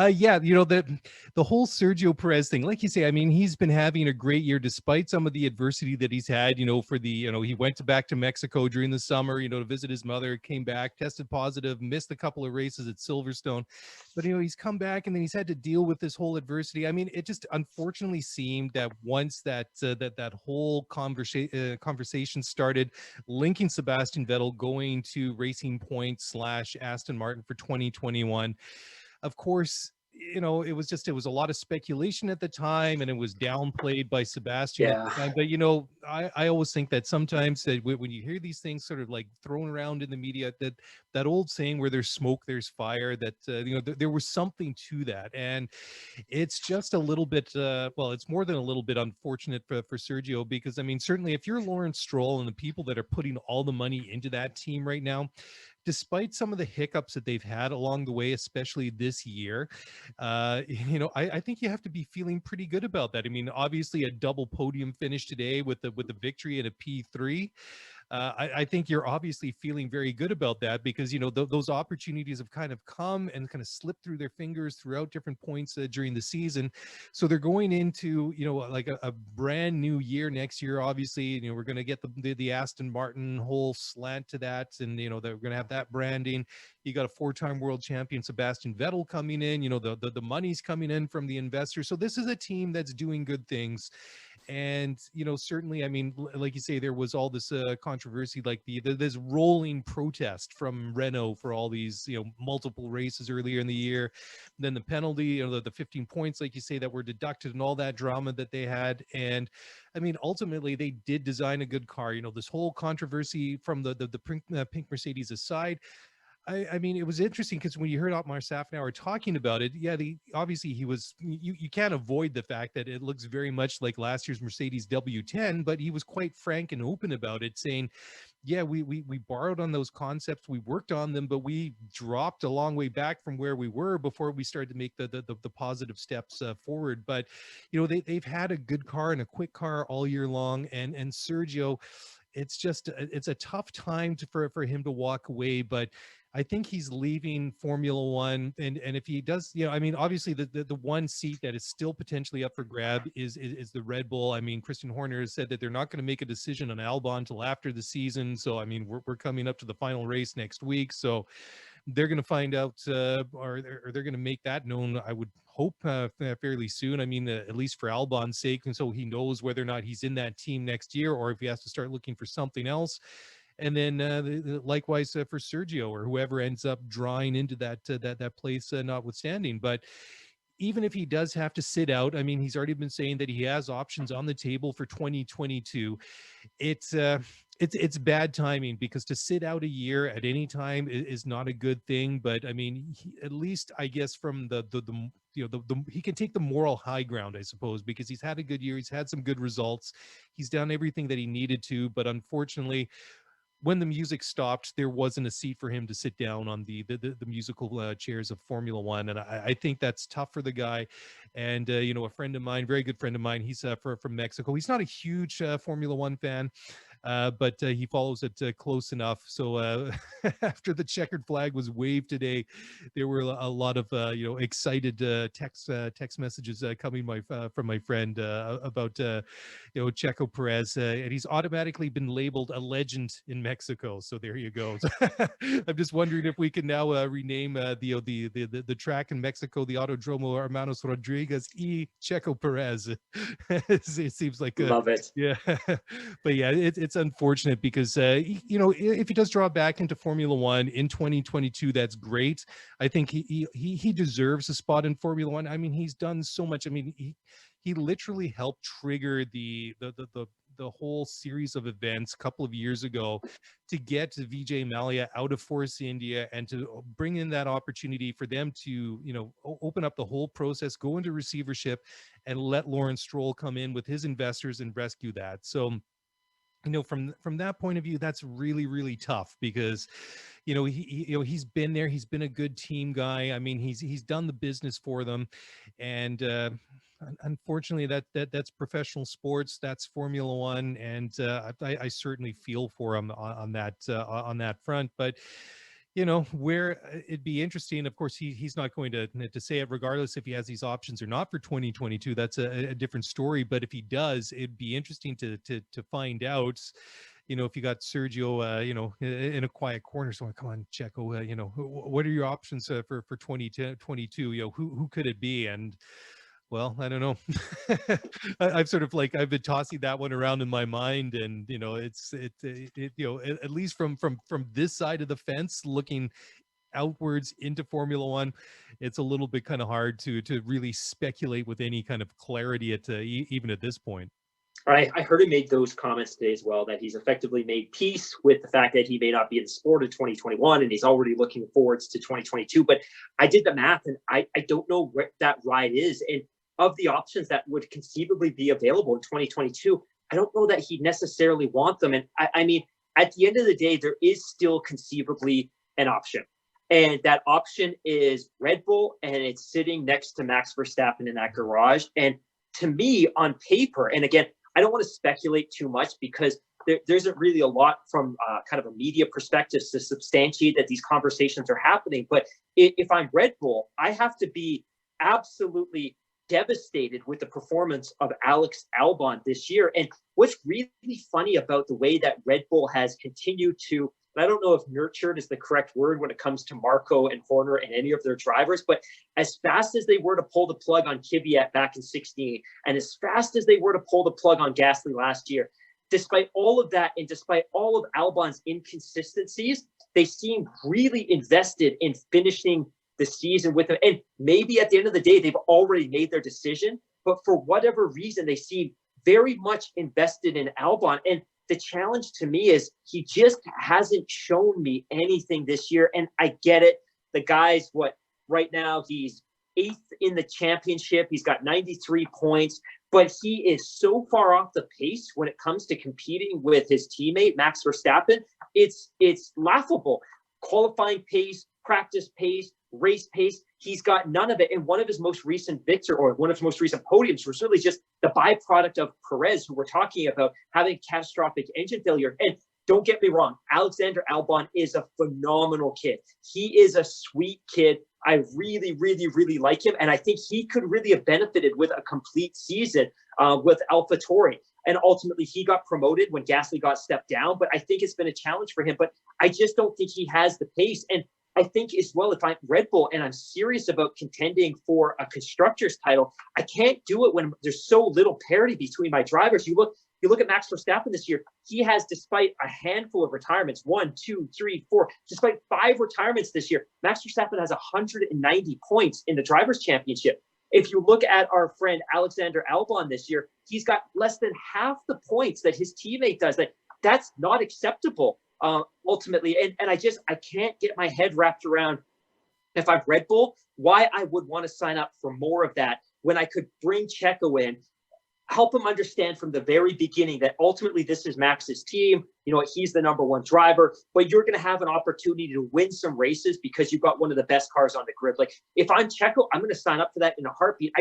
Yeah, you know, the whole Sergio Perez thing, like you say, I mean, he's been having a great year despite some of the adversity that he's had, you know, he went back to Mexico during the summer, you know, to visit his mother, came back, tested positive, missed a couple of races at Silverstone. But, you know, he's come back and then he's had to deal with this whole adversity. I mean, it just unfortunately seemed that once that whole conversation started, linking Sebastian Vettel going to Racing Point / Aston Martin for 2021. Of course, it was a lot of speculation at the time, and it was downplayed by Sebastian at Yeah. the time. But I always think that sometimes that when you hear these things sort of like thrown around in the media, that old saying where there's smoke there's fire, that there was something to that. And it's just a little bit well, it's more than a little bit unfortunate for Sergio, because I mean, certainly if you're Lawrence Stroll and the people that are putting all the money into that team right now, despite some of the hiccups that they've had along the way, especially this year, I think you have to be feeling pretty good about that. I mean, obviously a double podium finish today with the victory and a P3. I think you're obviously feeling very good about that, because those opportunities have kind of come and kind of slipped through their fingers throughout different points during the season. So they're going into like a brand new year next year. Obviously, we're going to get the Aston Martin whole slant to that, and they're going to have that branding. You got a 4-time world champion Sebastian Vettel coming in. The money's coming in from the investors. So this is a team that's doing good things. And certainly, I mean, like you say, there was all this controversy, like this rolling protest from Renault for all these multiple races earlier in the year. Then the penalty, the 15 points, like you say, that were deducted, and all that drama that they had. And I mean, ultimately, they did design a good car. This whole controversy from the pink Mercedes aside, I mean, it was interesting because when you heard Otmar Safnauer talking about it, yeah, obviously he was, you can't avoid the fact that it looks very much like last year's Mercedes W10, but he was quite frank and open about it, saying, yeah, we borrowed on those concepts, we worked on them, but we dropped a long way back from where we were before we started to make the positive steps forward. But they've had a good car and a quick car all year long, and Sergio, it's a tough time for him to walk away. But I think he's leaving Formula One, and if he does, I mean, obviously the one seat that is still potentially up for grab is the Red Bull. I mean, Christian Horner has said that they're not going to make a decision on Albon until after the season. So I mean, we're coming up to the final race next week, so they're going to find out, or they're going to make that known, I would hope, fairly soon. I mean, at least for Albon's sake, and so he knows whether or not he's in that team next year, or if he has to start looking for something else. And then likewise for Sergio, or whoever ends up drawing into that place, notwithstanding. But even if he does have to sit out, I mean, he's already been saying that he has options on the table for 2022. It's bad timing, because to sit out a year at any time is not a good thing. But I mean, at least I guess from he can take the moral high ground, I suppose, because he's had a good year, he's had some good results, he's done everything that he needed to. But unfortunately, when the music stopped, there wasn't a seat for him to sit down on the musical chairs of Formula One. And I think that's tough for the guy. And, a friend of mine, very good friend of mine, he's from Mexico. He's not a huge Formula One fan, but he follows it close enough. So after the checkered flag was waved today, there were a lot of excited text messages coming from my friend about Checo Perez, and he's automatically been labeled a legend in Mexico. So there you go. I'm just wondering if we can now rename the track in Mexico, the Autodromo Hermanos Rodriguez y Checo Perez. It seems like Love it. yeah. But yeah, it's unfortunate, because if he does draw back into Formula One in 2022, that's great. I think he deserves a spot in Formula One. I mean, he's done so much. I mean, he literally helped trigger the whole series of events a couple of years ago to get Vijay Mallya out of Force India, and to bring in that opportunity for them to open up the whole process, go into receivership, and let Lawrence Stroll come in with his investors and rescue that. So from that point of view, that's really, really tough, because he's been there, he's been a good team guy. I mean, he's done the business for them, and unfortunately that's professional sports, that's Formula One, and I certainly feel for him on that front. But where it'd be interesting, of course, he's not going to say it, regardless if he has these options or not for 2022. That's a different story. But if he does, it'd be interesting to find out, if you got Sergio, in a quiet corner, so come on, Checo, what are your options for 2022? Who could it be? And well, I don't know. I've sort of I've been tossing that one around in my mind, and at least from this side of the fence, looking outwards into Formula One, it's a little bit kind of hard to really speculate with any kind of clarity at even at this point. I heard him make those comments today as well, that he's effectively made peace with the fact that he may not be in the sport in 2021, and he's already looking forwards to 2022. But I did the math, and I don't know where that ride is. And of the options that would conceivably be available in 2022, I don't know that he'd necessarily want them. And I mean, at the end of the day, there is still conceivably an option. And that option is Red Bull, and it's sitting next to Max Verstappen in that garage. And to me, on paper, and again, I don't want to speculate too much because there isn't really a lot from kind of a media perspective to substantiate that these conversations are happening. But if I'm Red Bull, I have to be absolutely devastated with the performance of Alex Albon this year. And what's really funny about the way that Red Bull has continued to, and I don't know if nurtured is the correct word when it comes to Marco and Horner and any of their drivers, but as fast as they were to pull the plug on Kvyat back in 16, and as fast as they were to pull the plug on Gasly last year, despite all of that and despite all of Albon's inconsistencies, they seem really invested in finishing the season with him. And maybe at the end of the day, they've already made their decision, but for whatever reason, they seem very much invested in Albon. And the challenge to me is he just hasn't shown me anything this year. And I get it. The guy's right now he's 8th in the championship. He's got 93 points, but he is so far off the pace when it comes to competing with his teammate, Max Verstappen. It's laughable. Qualifying pace, practice pace, race pace. He's got none of it. And one of his most recent podiums was really just the byproduct of Perez, who we're talking about having catastrophic engine failure. And don't get me wrong, Alexander Albon is a phenomenal kid. He is a sweet kid. I really, really, really like him. And I think he could really have benefited with a complete season with AlphaTauri. And ultimately, he got promoted when Gasly got stepped down. But I think it's been a challenge for him. But I just don't think he has the pace. And I think as well, if I'm Red Bull and I'm serious about contending for a constructor's title, I can't do it when there's so little parity between my drivers. You look at Max Verstappen this year. He has, despite a handful of retirements, 1, 2, 3, 4, despite 5 retirements this year, Max Verstappen has 190 points in the Drivers' Championship. If you look at our friend Alexander Albon this year, he's got less than half the points that his teammate does. That's not acceptable. Ultimately, and I can't get my head wrapped around, if I'm Red Bull, why I would want to sign up for more of that when I could bring Checo in, help him understand from the very beginning that ultimately this is Max's team. You know, he's the number one driver, but you're going to have an opportunity to win some races because you've got one of the best cars on the grid. Like, if I'm Checo, I'm going to sign up for that in a heartbeat.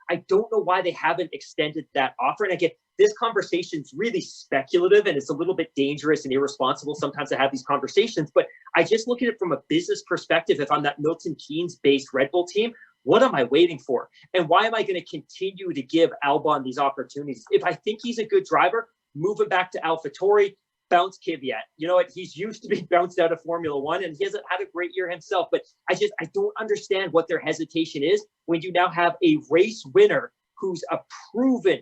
I don't know why they haven't extended that offer. And again, this conversation is really speculative, and it's a little bit dangerous and irresponsible sometimes to have these conversations. But I just look at it from a business perspective. If I'm that Milton Keynes-based Red Bull team, what am I waiting for? And why am I going to continue to give Albon these opportunities? If I think he's a good driver, move him back to AlphaTauri, bounce Kvyat. You know what? He's used to be bounced out of Formula One, and he hasn't had a great year himself. But I don't understand what their hesitation is when you now have a race winner who's a proven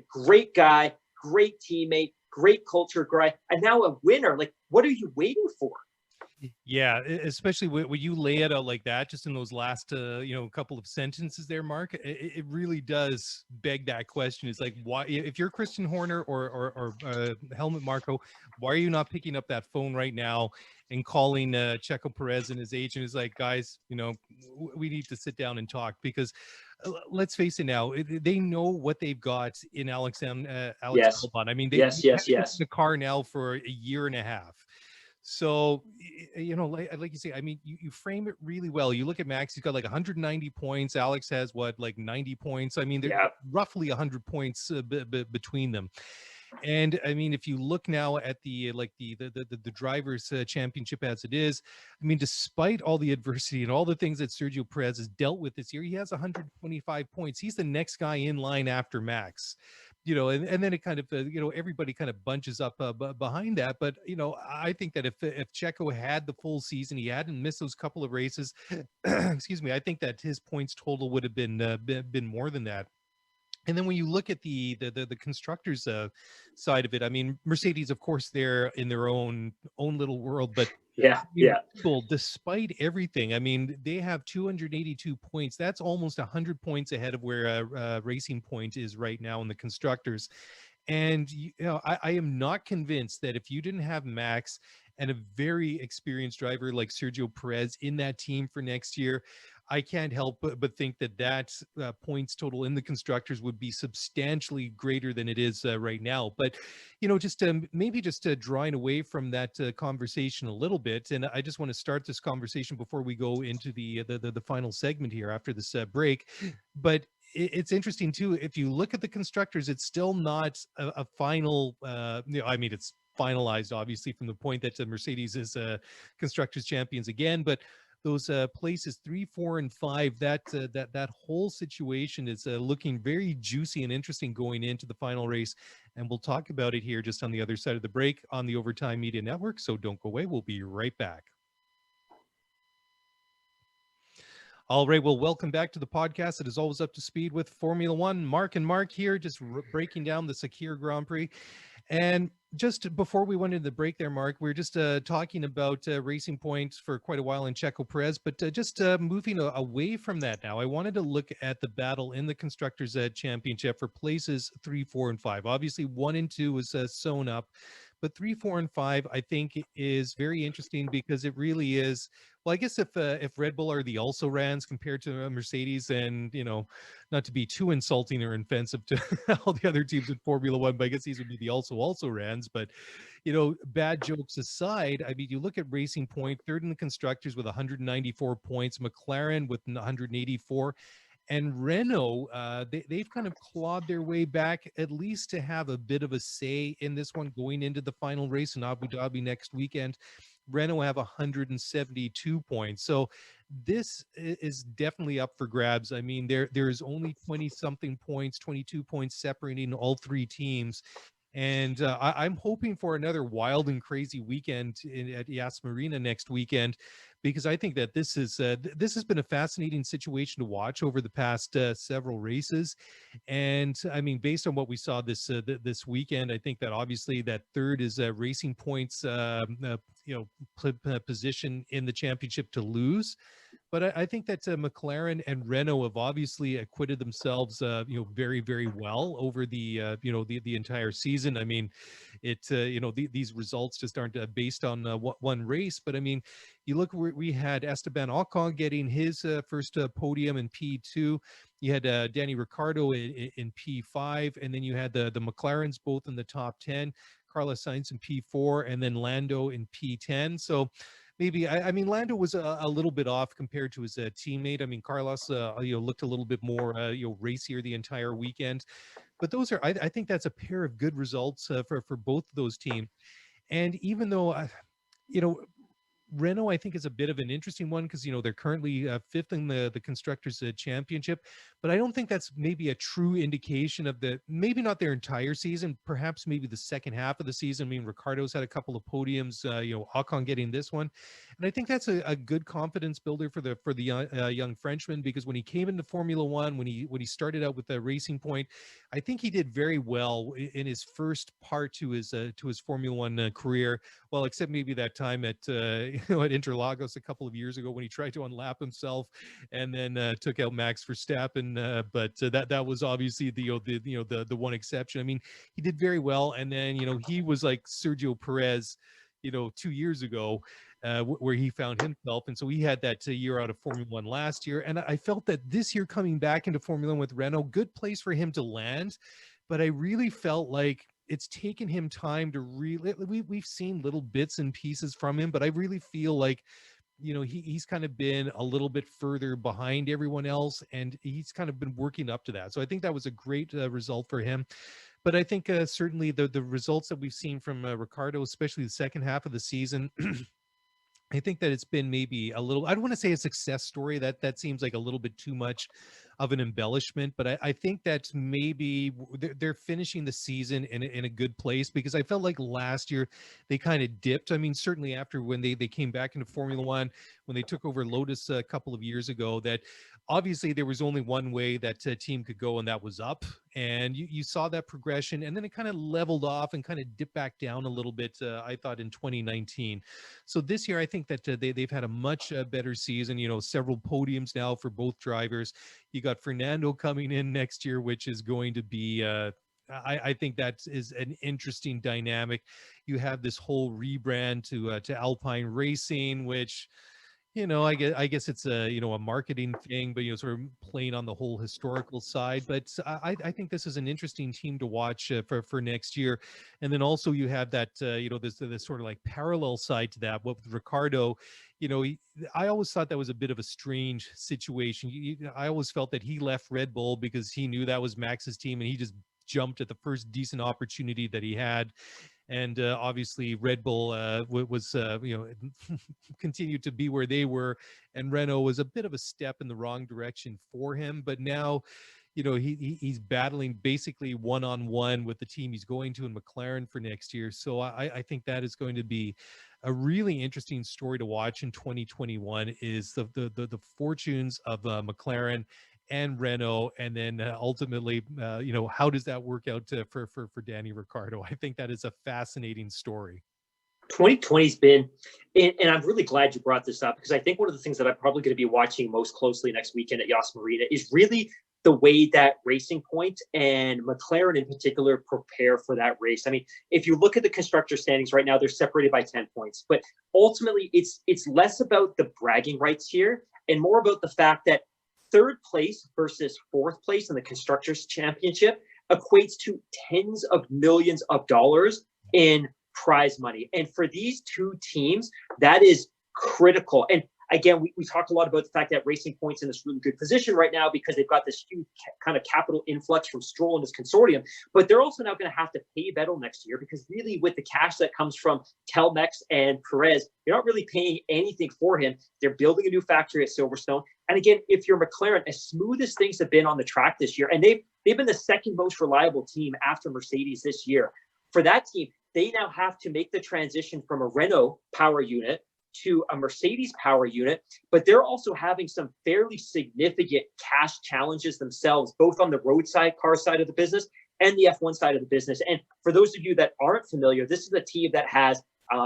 great guy, great teammate, great culture guy, and now a winner. Like, what are you waiting for? Yeah, especially when you lay it out like that, just in those last, couple of sentences there, Mark, it really does beg that question. It's like, why, if you're Christian Horner or Helmut Marko, why are you not picking up that phone right now and calling Checo Perez and his agent? Is like, guys, we need to sit down and talk, because let's face it now, they know what they've got in Alex Yes. Albon. I mean, yes. the car now for a year and a half. So, like you say, I mean, you frame it really well. You look at Max, he's got like 190 points. Alex has like 90 points. I mean, they're roughly 100 points between them. And I mean, if you look now at the drivers' championship as it is, I mean, despite all the adversity and all the things that Sergio Perez has dealt with this year, he has 125 points. He's the next guy in line after Max. And then it kind of, everybody kind of bunches up behind that. But, I think that if Checo had the full season, he hadn't missed those couple of races, excuse me, I think that his points total would have been more than that. And then when you look at the constructors side of it, I mean, Mercedes, of course, they're in their own little world, but Yeah, mean, yeah. Red Bull, despite everything, I mean, they have 282 points. That's almost 100 points ahead of where Racing Point is right now in the constructors. And I am not convinced that if you didn't have Max and a very experienced driver like Sergio Perez in that team for next year, I can't help but think that points total in the constructors would be substantially greater than it is right now. But just maybe just drawing away from that conversation a little bit, and I just want to start this conversation before we go into the final segment here after this break. But it's interesting too. If you look at the constructors, it's still not a final. I mean, it's finalized obviously from the point that Mercedes is constructors champions again, but those places 3, 4, and 5, that whole situation is looking very juicy and interesting going into the final race. And we'll talk about it here just on the other side of the break on the Overtime Media Network. So don't go away. We'll be right back. All right. Well, welcome back to the podcast. It is always up to speed with Formula One. Mark and Mark here, just breaking down the Sakhir Grand Prix. And just before we went into the break there, Mark, we were just talking about Racing Point for quite a while in Checo Perez, but just moving away from that now, I wanted to look at the battle in the Constructors' Championship for places 3, 4, and 5. Obviously, 1 and 2 was sewn up, but 3, 4, and 5, I think, is very interesting because it really is. Well, I guess if Red Bull are the also-rans compared to Mercedes, and not to be too insulting or offensive to all the other teams in Formula One, but I guess these would be the also-rans. But bad jokes aside, I mean, you look at Racing Point, third in the constructors with 194 points, McLaren with 184. And Renault, they've kind of clawed their way back, at least to have a bit of a say in this one going into the final race in Abu Dhabi next weekend. Renault have 172 points. So this is definitely up for grabs. I mean, there is only 20-something points, 22 points separating all three teams. And I'm hoping for another wild and crazy weekend at Yas Marina next weekend, because I think that this has been a fascinating situation to watch over the past several races. And I mean, based on what we saw this weekend, I think that obviously that third is Racing Point's position in the championship to lose. But I think that McLaren and Renault have obviously acquitted themselves, very, very well over the entire season. I mean, these results just aren't based on one race. But I mean, you look where we had Esteban Ocon getting his first podium in P2. You had Danny Ricciardo in P5, and then you had the McLarens both in the top 10. Carlos Sainz in P4, and then Lando in P10. So maybe I mean Lando was a little bit off compared to his teammate. I mean Carlos looked a little bit more racier the entire weekend, but those are I think that's a pair of good results for both of those teams. And even though Renault, I think, is a bit of an interesting one because, they're currently fifth in the Constructors' Championship. But I don't think that's maybe a true indication of maybe not their entire season, perhaps maybe the second half of the season. I mean, Ricardo's had a couple of podiums, Ocon getting this one. And I think that's a good confidence builder for the young Frenchman, because when he came into Formula One, when he started out with the Racing Point, I think he did very well in his first part to his Formula One career. Well, except maybe that time at Interlagos a couple of years ago when he tried to unlap himself and then took out Max Verstappen. But that was obviously the one exception. I mean, he did very well, and then he was like Sergio Perez, 2 years ago, where he found himself, and so he had that year out of Formula One last year. And I felt that this year coming back into Formula One with Renault, good place for him to land, but I really felt like it's taken him time to really. We've seen little bits and pieces from him, but I really feel like he's kind of been a little bit further behind everyone else, and he's kind of been working up to that. So I think that was a great result for him. But I think certainly the results that we've seen from Ricardo, especially the second half of the season, I think that it's been maybe a little, I don't want to say a success story. That seems like a little bit too much of an embellishment, but I think that maybe they're finishing the season in a good place, because I felt like last year they kind of dipped. I mean, certainly after when they came back into Formula One, when they took over Lotus a couple of years ago, that obviously there was only one way that team could go, and that was up. And you saw that progression, and then it kind of leveled off and kind of dipped back down a little bit, I thought, in 2019. So this year, I think that they've had a much better season, several podiums now for both drivers. You got Fernando coming in next year, which is going to be I think that is an interesting dynamic. You have this whole rebrand to Alpine Racing, which, I guess it's a marketing thing, but sort of playing on the whole historical side. But I think this is an interesting team to watch for next year. And then also you have that this sort of like parallel side to that. What with Ricardo, I always thought that was a bit of a strange situation. I always felt that he left Red Bull because he knew that was Max's team, and he just jumped at the first decent opportunity that he had. And obviously Red Bull was continued to be where they were, and Renault was a bit of a step in the wrong direction for him. But now, he's battling basically one-on-one with the team he's going to in McLaren for next year. So I think that is going to be a really interesting story to watch in 2021, is the fortunes of McLaren and Renault, and then ultimately, how does that work out for Danny Ricciardo? I think that is a fascinating story. 2020's been, and I'm really glad you brought this up, because I think one of the things that I'm probably going to be watching most closely next weekend at Yas Marina is really the way that Racing Point and McLaren in particular prepare for that race. I mean, if you look at the constructor standings right now, they're separated by 10 points, but ultimately it's less about the bragging rights here and more about the fact that third place versus fourth place in the Constructors' Championship equates to tens of millions of dollars in prize money. And for these two teams, that is critical. And again, we talk a lot about the fact that Racing Point's in this really good position right now because they've got this huge kind of capital influx from Stroll and his consortium, but they're also now going to have to pay Vettel next year, because really with the cash that comes from Telmex and Perez, you're not really paying anything for him. They're building a new factory at Silverstone. And again, if you're McLaren, as smooth as things have been on the track this year, and they've been the second most reliable team after Mercedes this year, for that team, they now have to make the transition from a Renault power unit to a Mercedes power unit, but they're also having some fairly significant cash challenges themselves, both on the roadside car side of the business and the F1 side of the business. And for those of you that aren't familiar, this is a team that has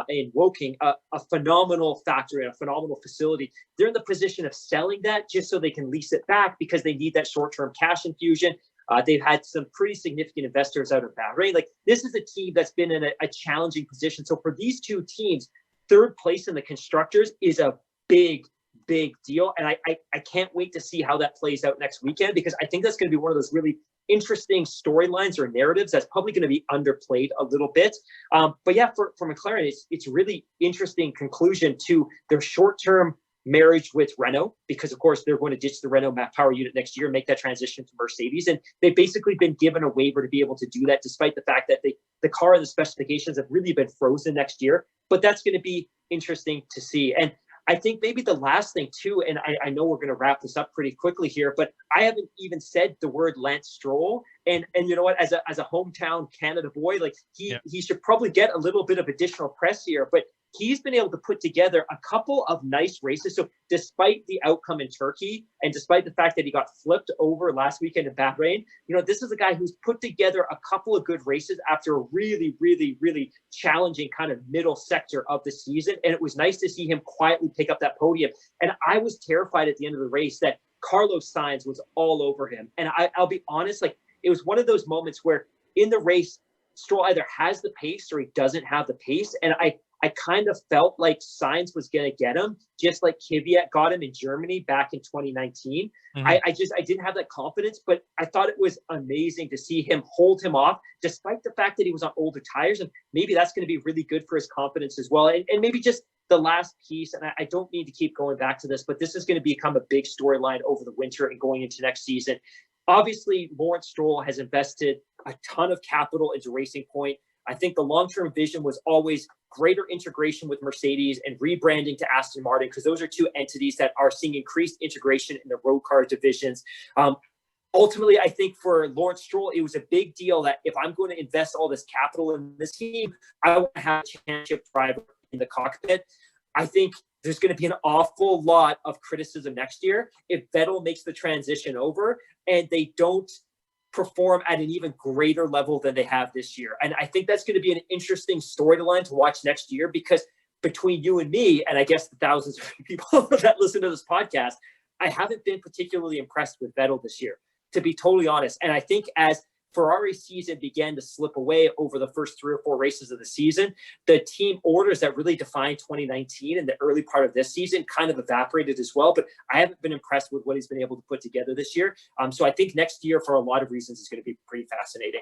in Woking a phenomenal factory and a phenomenal facility. They're in the position of selling that just so they can lease it back, because they need that short-term cash infusion. They've had some pretty significant investors out of Bahrain. Like, this is a team that's been in a challenging position. So for these two teams, third place in the constructors is a big deal. And I can't wait to see how that plays out next weekend, because I think that's going to be one of those really interesting storylines or narratives that's probably going to be underplayed a little bit. But yeah, for McLaren, it's a really interesting conclusion to their short-term marriage with Renault, because of course they're going to ditch the Renault power unit next year and make that transition to Mercedes. And they've basically been given a waiver to be able to do that, despite the fact that the car and the specifications have really been frozen next year. But that's going to be interesting to see. And I think maybe the last thing too, and I know we're going to wrap this up pretty quickly here, but I haven't even said the word Lance Stroll. And you know what, as a hometown Canada boy, like he should probably get a little bit of additional press here, but he's been able to put together a couple of nice races. So despite the outcome in Turkey, and despite the fact that he got flipped over last weekend in Bahrain, this is a guy who's put together a couple of good races after a really, really, really challenging kind of middle sector of the season. And it was nice to see him quietly pick up that podium. And I was terrified at the end of the race that Carlos Sainz was all over him. And I'll be honest, like, it was one of those moments where in the race, Stroll either has the pace or he doesn't have the pace. And I kind of felt like Sainz was going to get him, just like Kvyat got him in Germany back in 2019. Mm-hmm. I didn't have that confidence, but I thought it was amazing to see him hold him off, despite the fact that he was on older tires. And maybe that's going to be really good for his confidence as well. And maybe just the last piece, and I don't need to keep going back to this, but this is going to become a big storyline over the winter and going into next season. Obviously, Lawrence Stroll has invested a ton of capital into Racing Point. I think the long-term vision was always greater integration with Mercedes and rebranding to Aston Martin, because those are two entities that are seeing increased integration in the road car divisions. Ultimately, I think for Lawrence Stroll, it was a big deal that if I'm going to invest all this capital in this team, I want to have a championship driver in the cockpit. I think there's going to be an awful lot of criticism next year if Vettel makes the transition over and they don't perform at an even greater level than they have this year. And I think that's going to be an interesting storyline to watch next year, because between you and me, and I guess the thousands of people that listen to this podcast, I haven't been particularly impressed with Vettel this year, to be totally honest. And I think as Ferrari's season began to slip away over the first 3 or 4 races of the season, the team orders that really defined 2019 and the early part of this season kind of evaporated as well. But I haven't been impressed with what he's been able to put together this year. So I think next year, for a lot of reasons, is going to be pretty fascinating.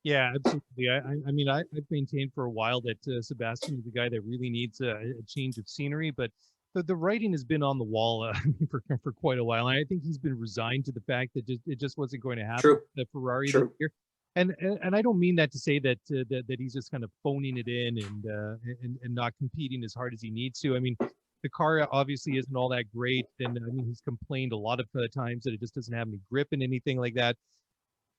Yeah, absolutely. I mean, I've maintained for a while that Sebastian is a guy that really needs a change of scenery, but the writing has been on the wall for quite a while. And I think he's been resigned to the fact that it just wasn't going to happen. True. The Ferrari True. this year. And I don't mean that to say that that he's just kind of phoning it in and not competing as hard as he needs to. I mean, the car obviously isn't all that great, and I mean he's complained a lot of times that it just doesn't have any grip and anything like that.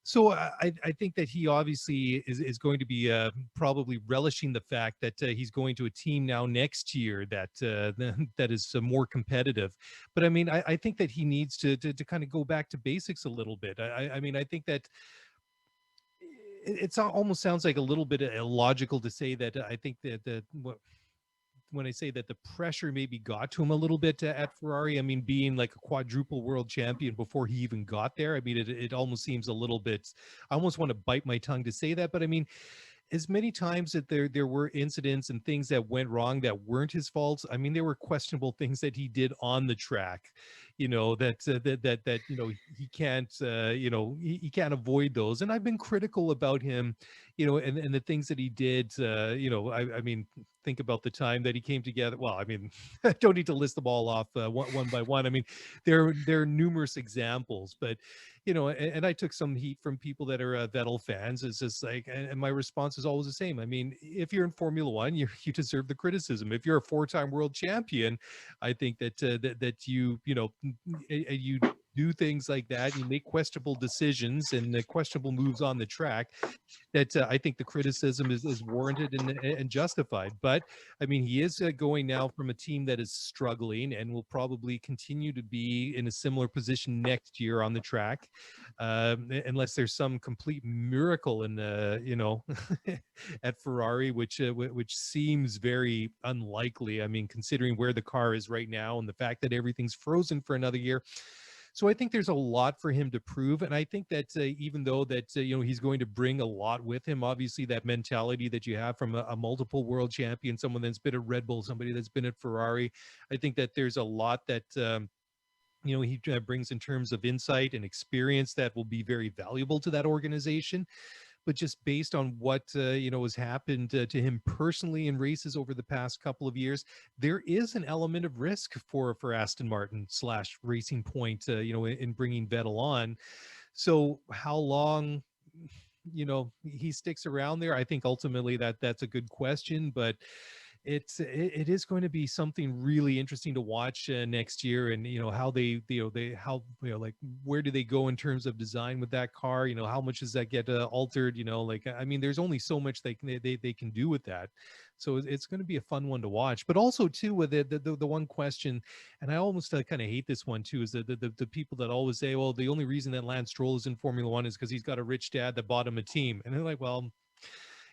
So I think that he obviously is going to be probably relishing the fact that he's going to a team now next year that that is more competitive. But I mean, I think that he needs to kind of go back to basics a little bit. I mean, I think that it almost sounds like a little bit illogical to say that. I think that when I say that the pressure maybe got to him a little bit at Ferrari, I mean, being like a quadruple world champion before he even got there, I mean, it almost seems a little bit, I almost want to bite my tongue to say that, but I mean, as many times that there were incidents and things that went wrong that weren't his faults. I mean, there were questionable things that he did on the track, you know, that you know, he can't you know, he can't avoid those. And I've been critical about him, you know, and the things that he did. You know, I mean, think about the time that he came together. Well, I mean, I don't need to list them all off one by one. I mean, there are numerous examples, but you know, and I took some heat from people that are Vettel fans. It's just like, and my response is always the same. I mean, if you're in Formula One, you deserve the criticism. If you're a 4-time world champion, I think that that you know, you do things like that, you make questionable decisions and questionable moves on the track, that I think the criticism is warranted and justified. But I mean, he is going now from a team that is struggling and will probably continue to be in a similar position next year on the track, unless there's some complete miracle in the, you know, at Ferrari, which seems very unlikely. I mean, considering where the car is right now and the fact that everything's frozen for another year. So I think there's a lot for him to prove. And I think that even though that, you know, he's going to bring a lot with him, obviously that mentality that you have from a multiple world champion, someone that's been at Red Bull, somebody that's been at Ferrari, I think that there's a lot that, you know, he brings in terms of insight and experience that will be very valuable to that organization. But just based on what you know, has happened to him personally in races over the past couple of years, there is an element of risk for Aston Martin / Racing Point, you know, in bringing Vettel on. So how long, you know, he sticks around there, I think ultimately that's a good question, but it is going to be something really interesting to watch next year. And you know, how they, you know, how, you know, like, where do they go in terms of design with that car? You know, how much does that get altered? You know, like, I mean, there's only so much they can do with that. So it's going to be a fun one to watch. But also too, with the one question, and I almost kind of hate this one too, is the people that always say, well, the only reason that Lance Stroll is in Formula One is because he's got a rich dad that bought him a team. And they're like, well,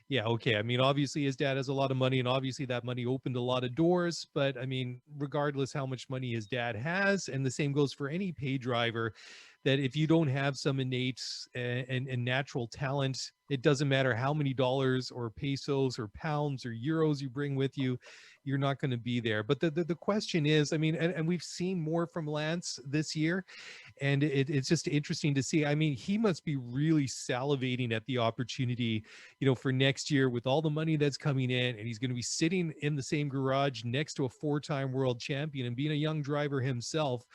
yeah, okay. I mean, obviously his dad has a lot of money, and obviously that money opened a lot of doors. But I mean, regardless how much money his dad has, and the same goes for any pay driver, that if you don't have some innate and natural talent, it doesn't matter how many dollars or pesos or pounds or euros you bring with you, you're not going to be there. But the question is, I mean, and we've seen more from Lance this year, and it's just interesting to see. I mean, he must be really salivating at the opportunity, you know, for next year with all the money that's coming in, and he's going to be sitting in the same garage next to a 4-time world champion, and being a young driver himself,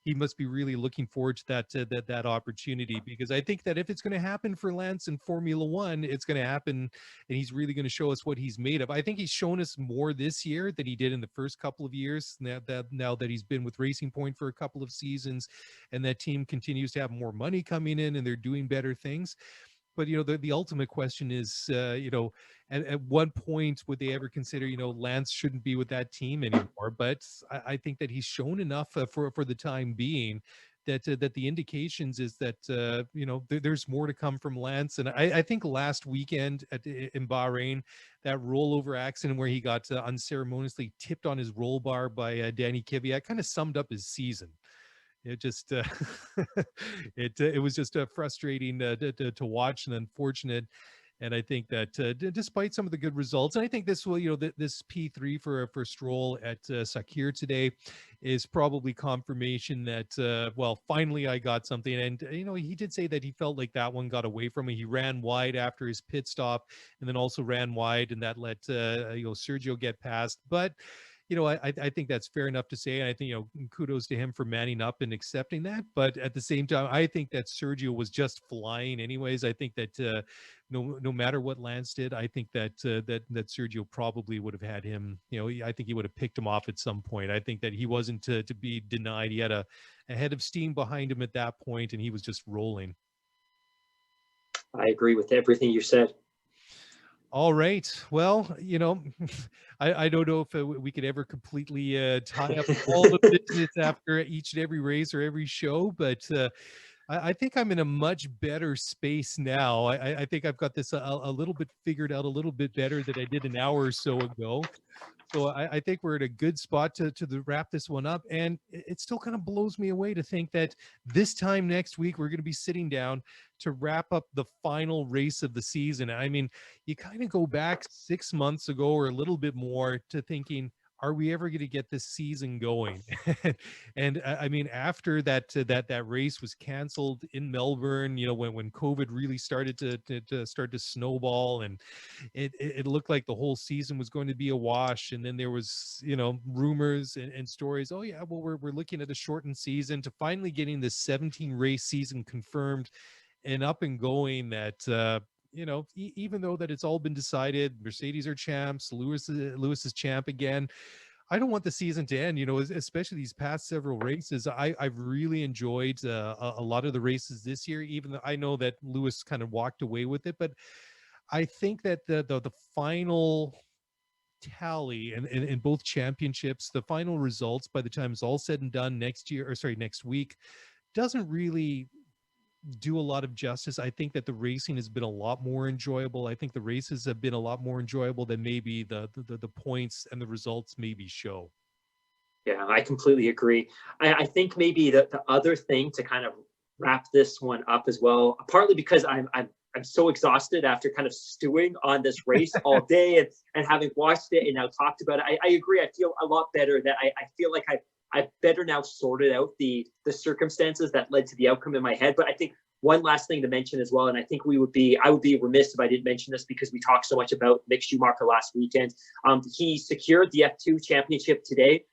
he must be really looking forward to that opportunity, because I think that if it's going to happen for Lance in Formula One, it's going to happen, and he's really going to show us what he's made of. I think he's shown us more this year than he did in the first couple of years. Now that he's been with Racing Point for a couple of seasons, and that team continues to have more money coming in, and they're doing better things. But the ultimate question is, at one point would they ever consider, Lance shouldn't be with that team anymore? But I think that he's shown enough for the time being that the indications is that there's more to come from Lance. And I think last weekend in Bahrain, that rollover accident where he got unceremoniously tipped on his roll bar by Danny Kvyat kind of summed up his season. It just it was just frustrating to watch and unfortunate. And I think that despite some of the good results, and I think this will, this P3 for Stroll at Sakhir today is probably confirmation that, well, finally I got something. And, he did say that he felt like that one got away from him. He ran wide after his pit stop and then also ran wide, and that let, Sergio get past. But, I think that's fair enough to say. And I think, kudos to him for manning up and accepting that. But at the same time, I think that Sergio was just flying anyways. I think that no matter what Lance did, I think that that Sergio probably would have had him. I think he would have picked him off at some point. I think that he wasn't to be denied. He had a head of steam behind him at that point, and he was just rolling. I agree with everything you said. All right. Well, I don't know if we could ever completely tie up all the business after each and every race or every show, but I think I'm in a much better space now. I think I've got this a little bit figured out a little bit better than I did an hour or so ago. So I think we're at a good spot to wrap this one up. And it still kind of blows me away to think that this time next week, we're going to be sitting down to wrap up the final race of the season. I mean, you kind of go back 6 months ago or a little bit more to thinking, are we ever going to get this season going? And I mean, after that race was canceled in Melbourne, when COVID really started to snowball, and it looked like the whole season was going to be a wash. And then there was, rumors and stories. Oh yeah, well, we're looking at a shortened season, to finally getting this 17 race season confirmed and up and going. That even though that it's all been decided, Mercedes are champs, Lewis is champ again, I don't want the season to end, especially these past several races. I've really enjoyed a lot of the races this year, even though I know that Lewis kind of walked away with it. But I think that the final tally and in both championships, the final results, by the time it's all said and done next week, doesn't really do a lot of justice. I think that the racing has been a lot more enjoyable. I think the races have been a lot more enjoyable than maybe the points and the results maybe show. Yeah, I completely agree. I think maybe the other thing to kind of wrap this one up as well, partly because I'm so exhausted after kind of stewing on this race all day and having watched it and now talked about it. I agree. I feel a lot better that I feel like I've better now sorted out the circumstances that led to the outcome in my head. But I think one last thing to mention as well, and I think I would be remiss if I didn't mention this because we talked so much about Mick Schumacher last weekend. He secured the F2 championship today.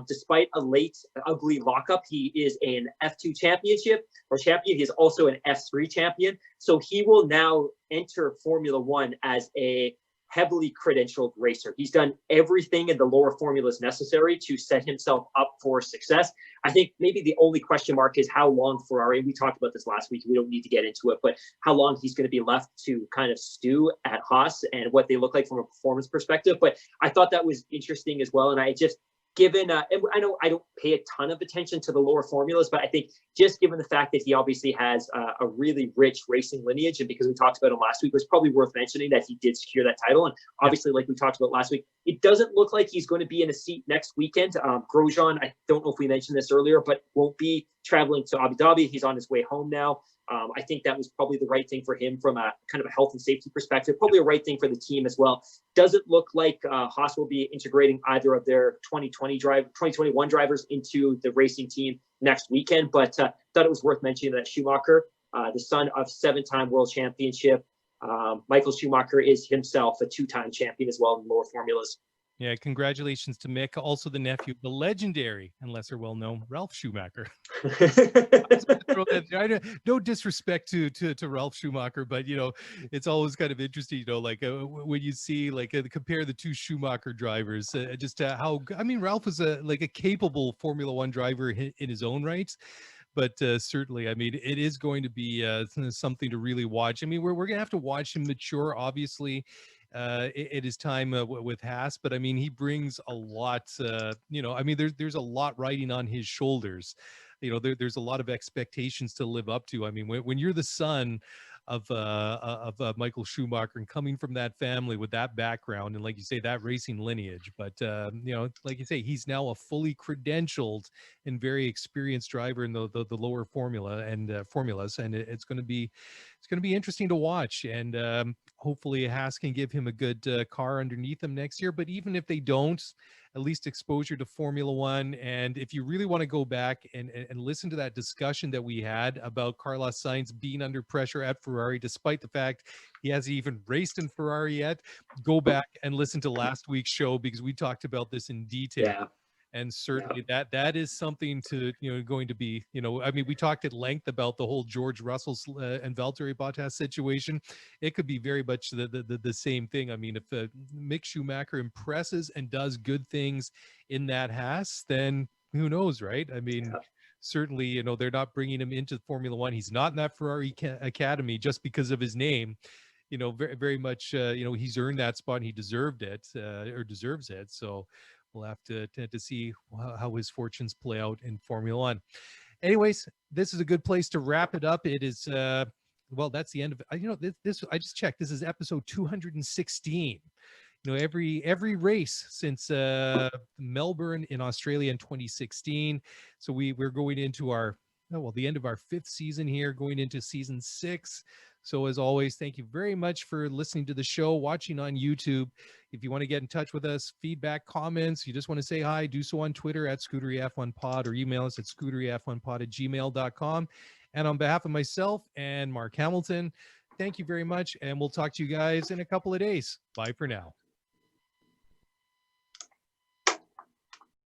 Despite a late, ugly lockup, he is an F2 champion. He is also an F3 champion. So he will now enter Formula One as a heavily credentialed racer. He's done everything in the lower formulas necessary to set himself up for success. I think maybe the only question mark is how long Ferrari, we talked about this last week, we don't need to get into it, but how long he's going to be left to kind of stew at Haas and what they look like from a performance perspective. But I thought that was interesting as well. And I just, given, I know I don't pay a ton of attention to the lower formulas, but I think just given the fact that he obviously has a really rich racing lineage, and because we talked about him last week, it was probably worth mentioning that he did secure that title. And obviously, like we talked about last week, it doesn't look like he's going to be in a seat next weekend. Grosjean, I don't know if we mentioned this earlier, but won't be traveling to Abu Dhabi. He's on his way home now. I think that was probably the right thing for him from a kind of a health and safety perspective, probably a right thing for the team as well. Doesn't look like Haas will be integrating either of their 2021 drivers into the racing team next weekend, but thought it was worth mentioning that Schumacher, the son of 7-time world championship, Michael Schumacher is himself a 2-time champion as well in lower formulas. Yeah, congratulations to Mick, also the nephew, the legendary and lesser well-known Ralf Schumacher. No disrespect to Ralf Schumacher, but it's always kind of interesting, when you see compare the two Schumacher drivers, just how Ralf was a capable Formula One driver in his own right. But certainly, I mean, it is going to be something to really watch. I mean, we're going to have to watch him mature, obviously, at his time with Haas. But I mean, he brings a lot, I mean, there's a lot riding on his shoulders. There's a lot of expectations to live up to. I mean, when you're the son of Michael Schumacher and coming from that family with that background and, like you say, that racing lineage, but like you say, he's now a fully credentialed and very experienced driver in the lower formulas, and it's going to be interesting to watch. And hopefully Haas can give him a good car underneath him next year. But even if they don't, at least exposure to Formula One. And if you really want to go back and listen to that discussion that we had about Carlos Sainz being under pressure at Ferrari, despite the fact he hasn't even raced in Ferrari yet, go back and listen to last week's show, because we talked about this in detail. Yeah. And certainly that is something to, going to be, I mean, we talked at length about the whole George Russell and Valtteri Bottas situation. It could be very much the same thing. I mean, if Mick Schumacher impresses and does good things in that Haas, then who knows, right? I mean, certainly, they're not bringing him into Formula One. He's not in that Ferrari Academy just because of his name. Very, very much, he's earned that spot and he deserved it or deserves it. So we'll have to see how his fortunes play out in Formula One. Anyways, this is a good place to wrap it up. It is, that's the end of it. This I just checked. This is episode 216. Every race since Melbourne in Australia in 2016. So we're going into the end of our 5th season here, going into season 6. So as always, thank you very much for listening to the show, watching on YouTube. If you want to get in touch with us, feedback, comments, you just want to say hi, do so on Twitter at ScuderiaF1Pod, or email us at scuderiaF1Pod@gmail.com. And on behalf of myself and Mark Hamilton, thank you very much. And we'll talk to you guys in a couple of days. Bye for now.